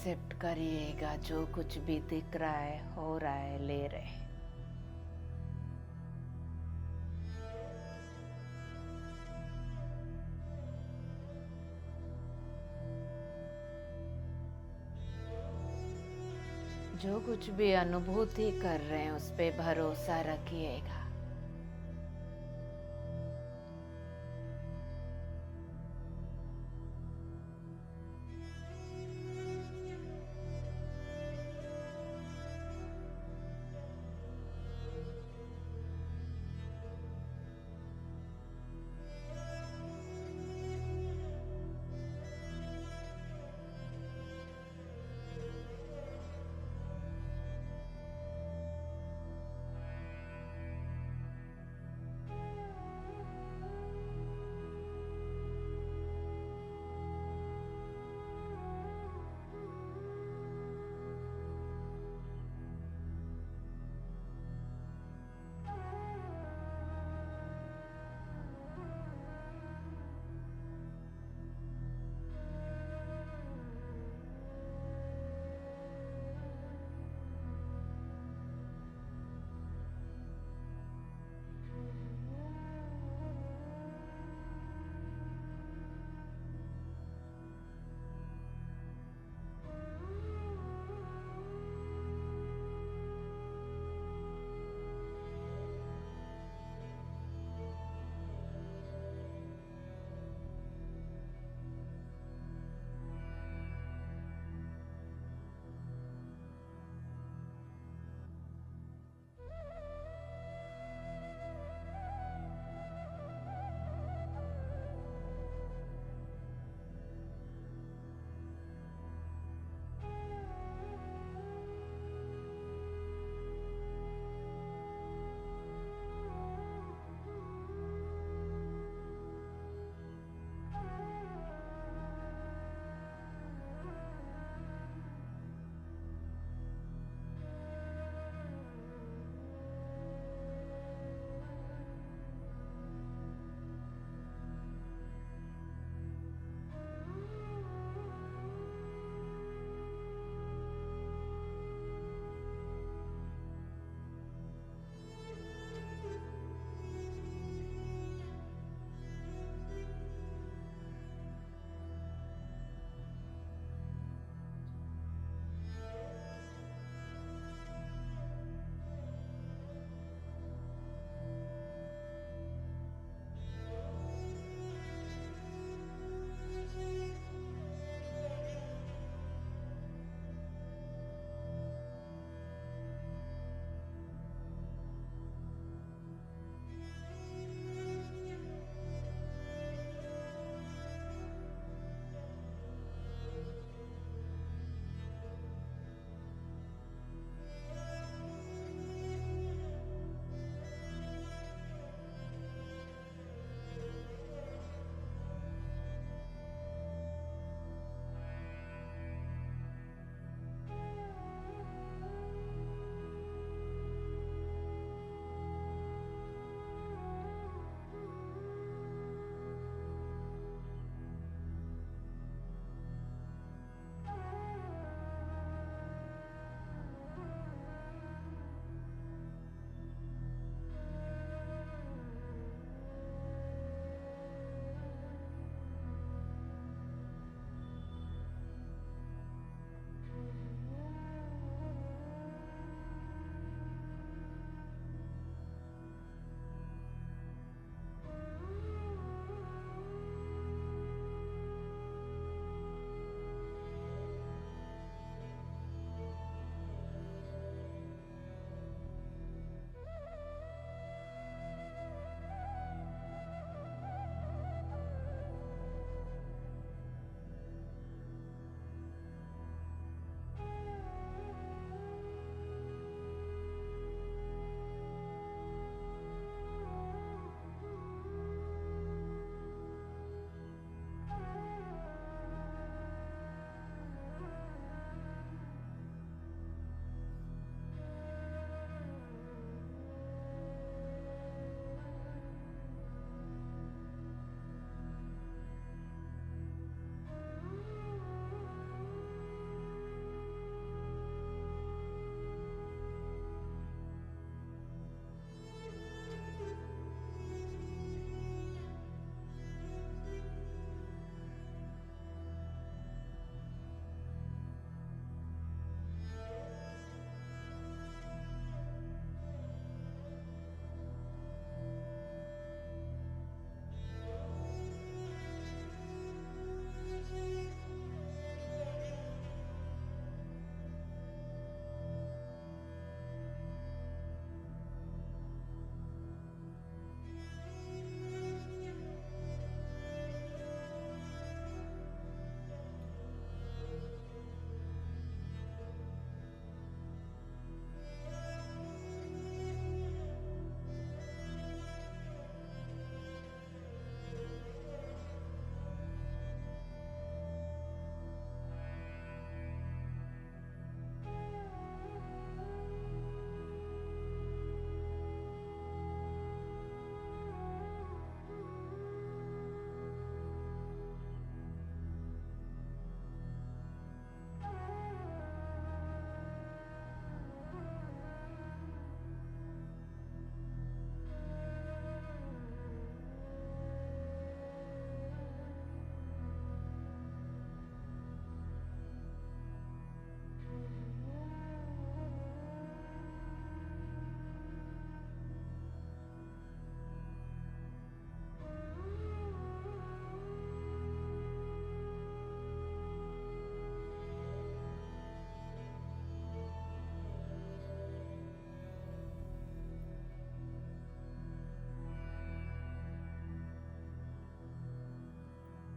एक्सेप्ट करिएगा, जो कुछ भी दिख रहा है, हो रहा है, ले रहे। जो कुछ भी अनुभूति कर रहे हैं उस पे भरोसा रखिएगा।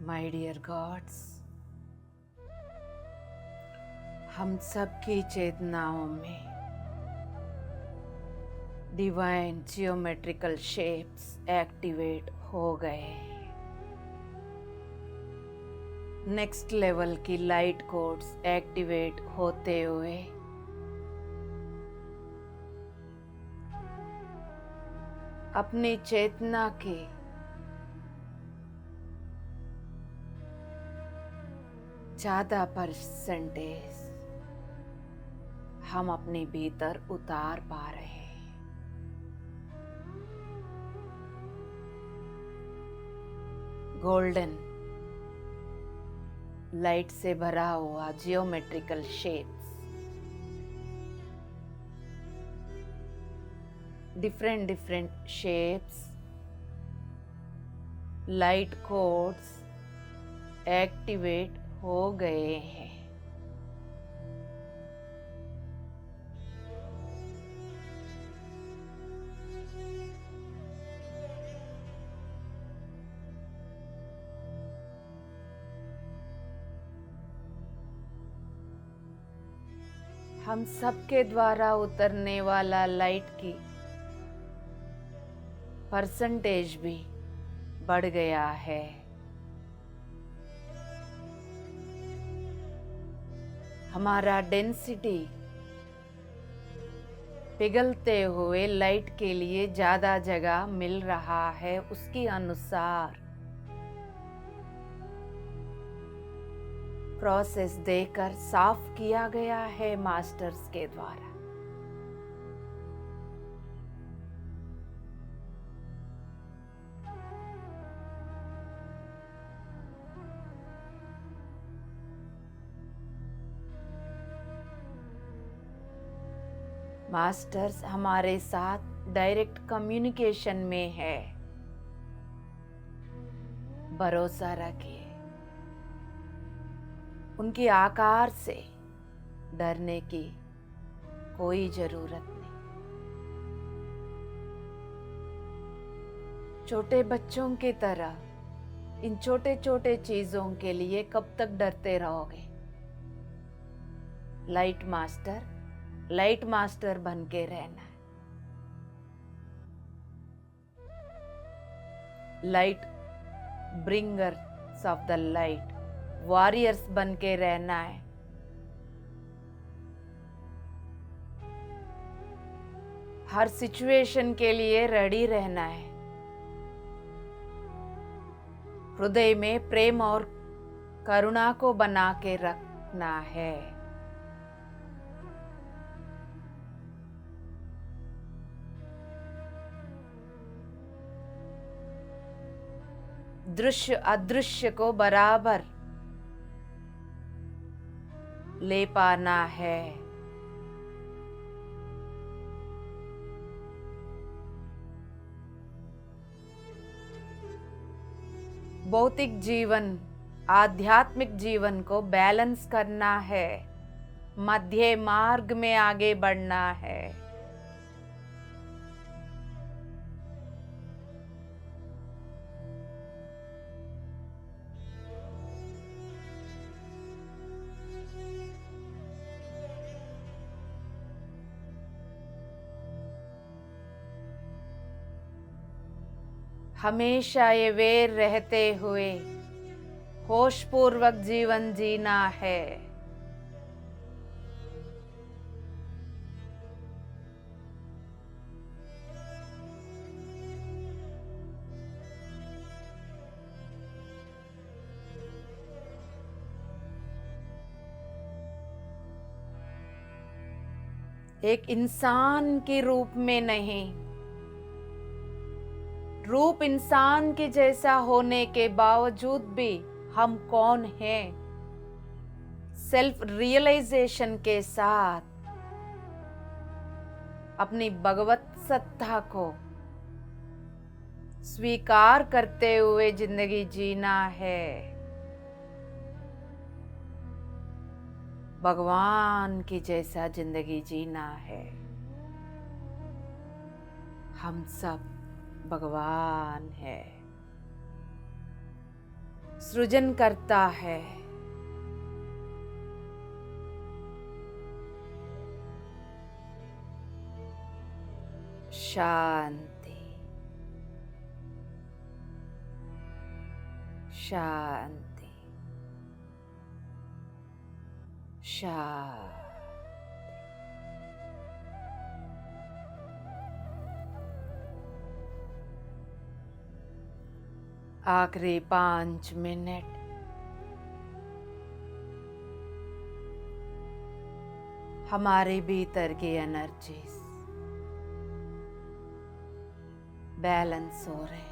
माय डियर गॉड्स, हम सबकी चेतनाओं में डिवाइन जियोमेट्रिकल शेप्स एक्टिवेट हो गए। नेक्स्ट लेवल की लाइट कोड्स एक्टिवेट होते हुए अपनी चेतना के ज़्यादा परसेंटेज हम अपने भीतर उतार पा रहे हैं। गोल्डन लाइट से भरा हुआ geometrical shapes, different shapes, light codes activate हो गए हैं। हम सबके द्वारा उतरने वाला लाइट की परसेंटेज भी बढ़ गया है। हमारा डेंसिटी पिघलते हुए लाइट के लिए ज़्यादा जगह मिल रहा है, उसके अनुसार प्रोसेस देकर साफ किया गया है मास्टर्स के द्वारा। मास्टर्स हमारे साथ डायरेक्ट कम्युनिकेशन में है। भरोसा रखिए, उनके आकार से डरने की कोई जरूरत नहीं। छोटे बच्चों की तरह इन छोटे छोटे चीजों के लिए कब तक डरते रहोगे? लाइट मास्टर बन के रहना है। Light bringers of the light, warriors बन के रहना है। हर सिचुएशन के लिए रेडी रहना है। हृदय में प्रेम और करुणा को बना के रखना है। दृश्य अदृश्य को बराबर ले पाना है। भौतिक जीवन आध्यात्मिक जीवन को बैलेंस करना है, मध्य मार्ग में आगे बढ़ना है। हमेशा ये वेर रहते हुए होशपूर्वक जीवन जीना है। एक इंसान के रूप में नहीं, रूप इंसान के जैसा होने के बावजूद भी हम कौन हैं, सेल्फ रियलाइजेशन के साथ अपनी भगवत सत्ता को स्वीकार करते हुए जिंदगी जीना है। भगवान की जैसा जिंदगी जीना है। हम सब भगवान है। सृजन करता है। शांति, शांति, शांति। आखिरी 5 मिनट। हमारे भीतर की एनर्जीज बैलेंस हो रहे।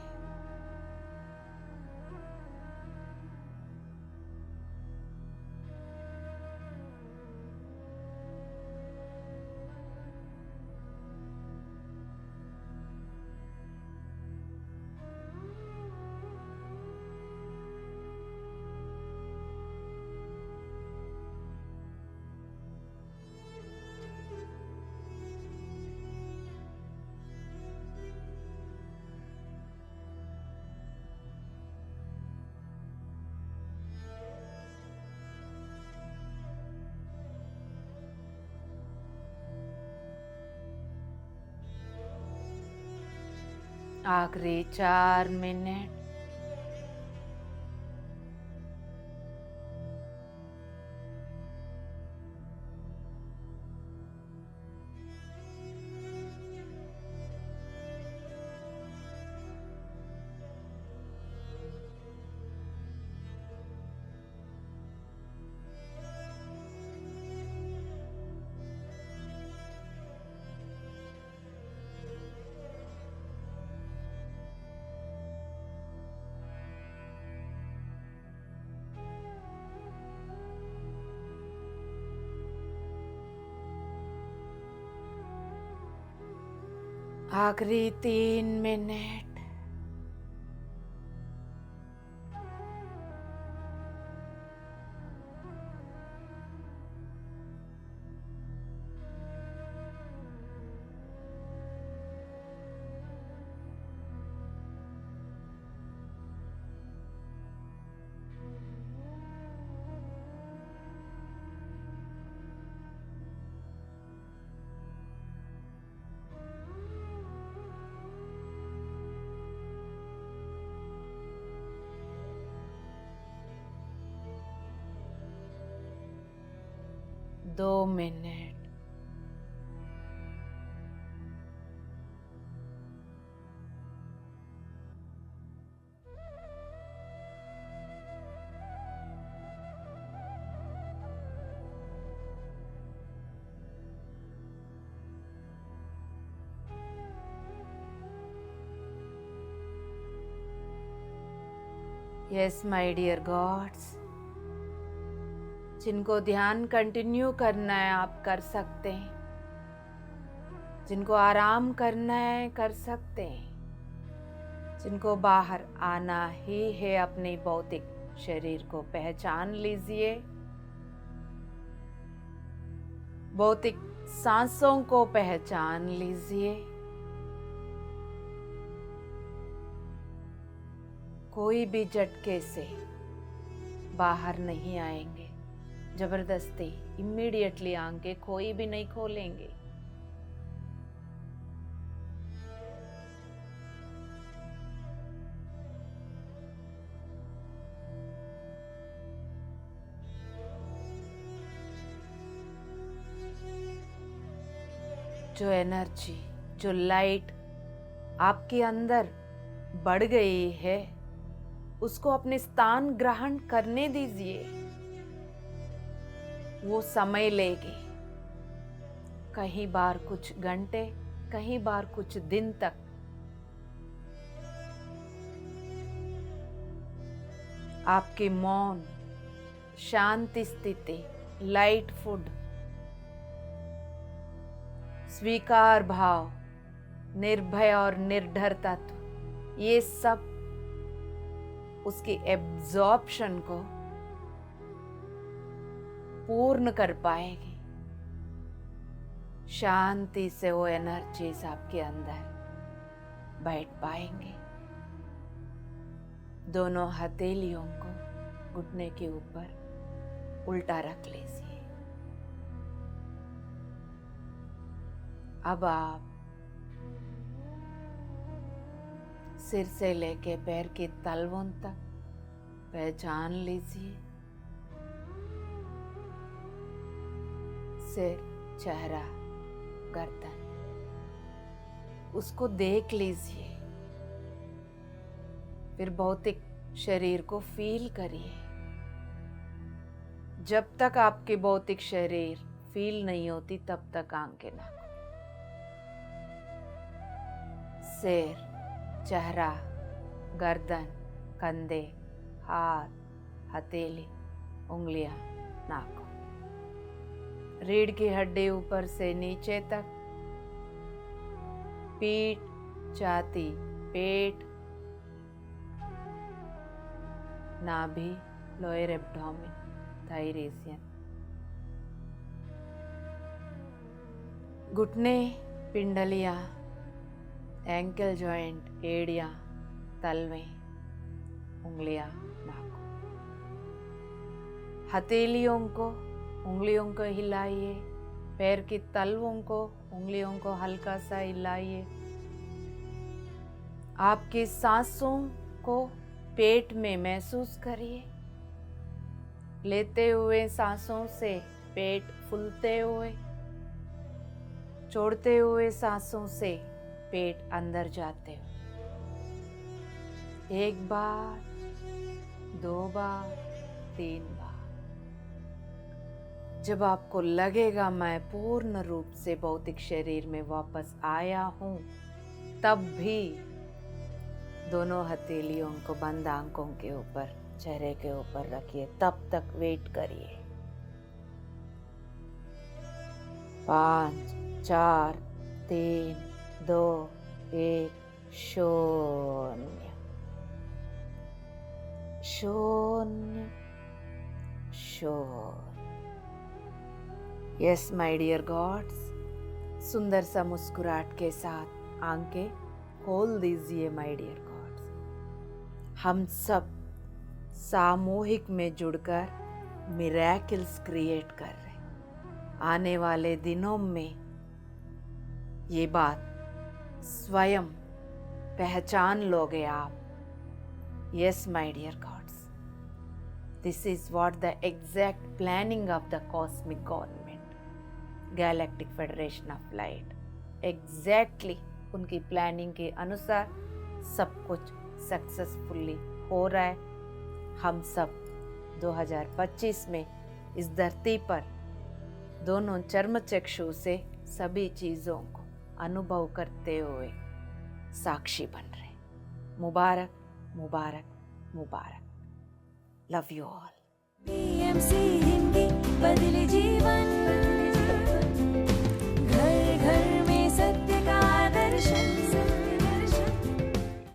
आखिरी 4 मिनट। आखिरी 3 मिनट। दो minute. Yes my dear gods, जिनको ध्यान कंटिन्यू करना है आप कर सकते हैं, जिनको आराम करना है कर सकते हैं, जिनको बाहर आना ही है अपने भौतिक शरीर को पहचान लीजिए, भौतिक सांसों को पहचान लीजिए। कोई भी झटके से बाहर नहीं आएंगे, जबरदस्ती इमीडिएटली आंखें कोई भी नहीं खोलेंगे। जो एनर्जी, जो लाइट आपके अंदर बढ़ गई है उसको अपने स्थान ग्रहण करने दीजिए। वो समय लेगी, कहीं बार कुछ घंटे, कहीं बार कुछ दिन तक। आपकी मौन, शांति स्थिति, लाइट फूड, स्वीकार भाव, निर्भय और निर्डर तत्व, ये सब उसकी एब्जॉर्प्शन को पूर्ण कर पाएगी। शांति से वो एनर्जीज आपके अंदर बैठ पाएंगे। दोनों हथेलियों को घुटने के ऊपर उल्टा रख लीजिए। अब आप सिर से लेके पैर की तलवों तक पहचान लीजिए। सिर, चेहरा, गर्दन, उसको देख लीजिए। फिर भौतिक शरीर को फील करिए। जब तक आपकी भौतिक शरीर फील नहीं होती तब तक आंखें ना खोलें। सिर, चेहरा, गर्दन, कंधे, हाथ, हथेली, उंगलियां, नाखून, रीढ़ की हड्डी ऊपर से नीचे तक, पीठ, छाती, पेट, नाभि, लोअर एब्डोमेन, थाई रीजन, घुटने, पिंडलियां, एंकल जॉइंट, एड़ियां, तलवे, उंगलियां, नाखून, हथेलियों को, उंगलियों को हिलाइए। पैर की तलवों को, उंगलियों को हल्का सा हिलाइए। आपकी सांसों को पेट में महसूस करिए। लेते हुए सांसों से पेट फूलते हुए, छोड़ते हुए सांसों से पेट अंदर जाते हुए। एक बार, 2 बार, 3 बार। जब आपको लगेगा मैं पूर्ण रूप से भौतिक शरीर में वापस आया हूं, तब भी दोनों हथेलियों को बंद आंखों के ऊपर, चेहरे के ऊपर रखिए। तब तक वेट करिए। 5, 4, 3, 2, 1, शून्य, शून्य, शून्य। यस माय डियर गॉड्स, सुंदर सा मुस्कुराहट के साथ आंखें खोल दीजिए माय डियर गॉड्स। हम सब सामूहिक में जुड़कर मिरेकल्स क्रिएट कर रहे हैं। आने वाले दिनों में ये बात स्वयं पहचान लोगे आप। Yes my dear gods, this is what the exact planning of the cosmic government, Galactic Federation of Light, exactly उनकी प्लानिंग के अनुसार सब कुछ सक्सेसफुली हो रहा है। हम सब 2025 में इस धरती पर दोनों चर्म चक्षु से सभी चीज़ों को अनुभव करते हुए साक्षी बन रहे। मुबारक, मुबारक, मुबारक। Love you all. BMC Hindi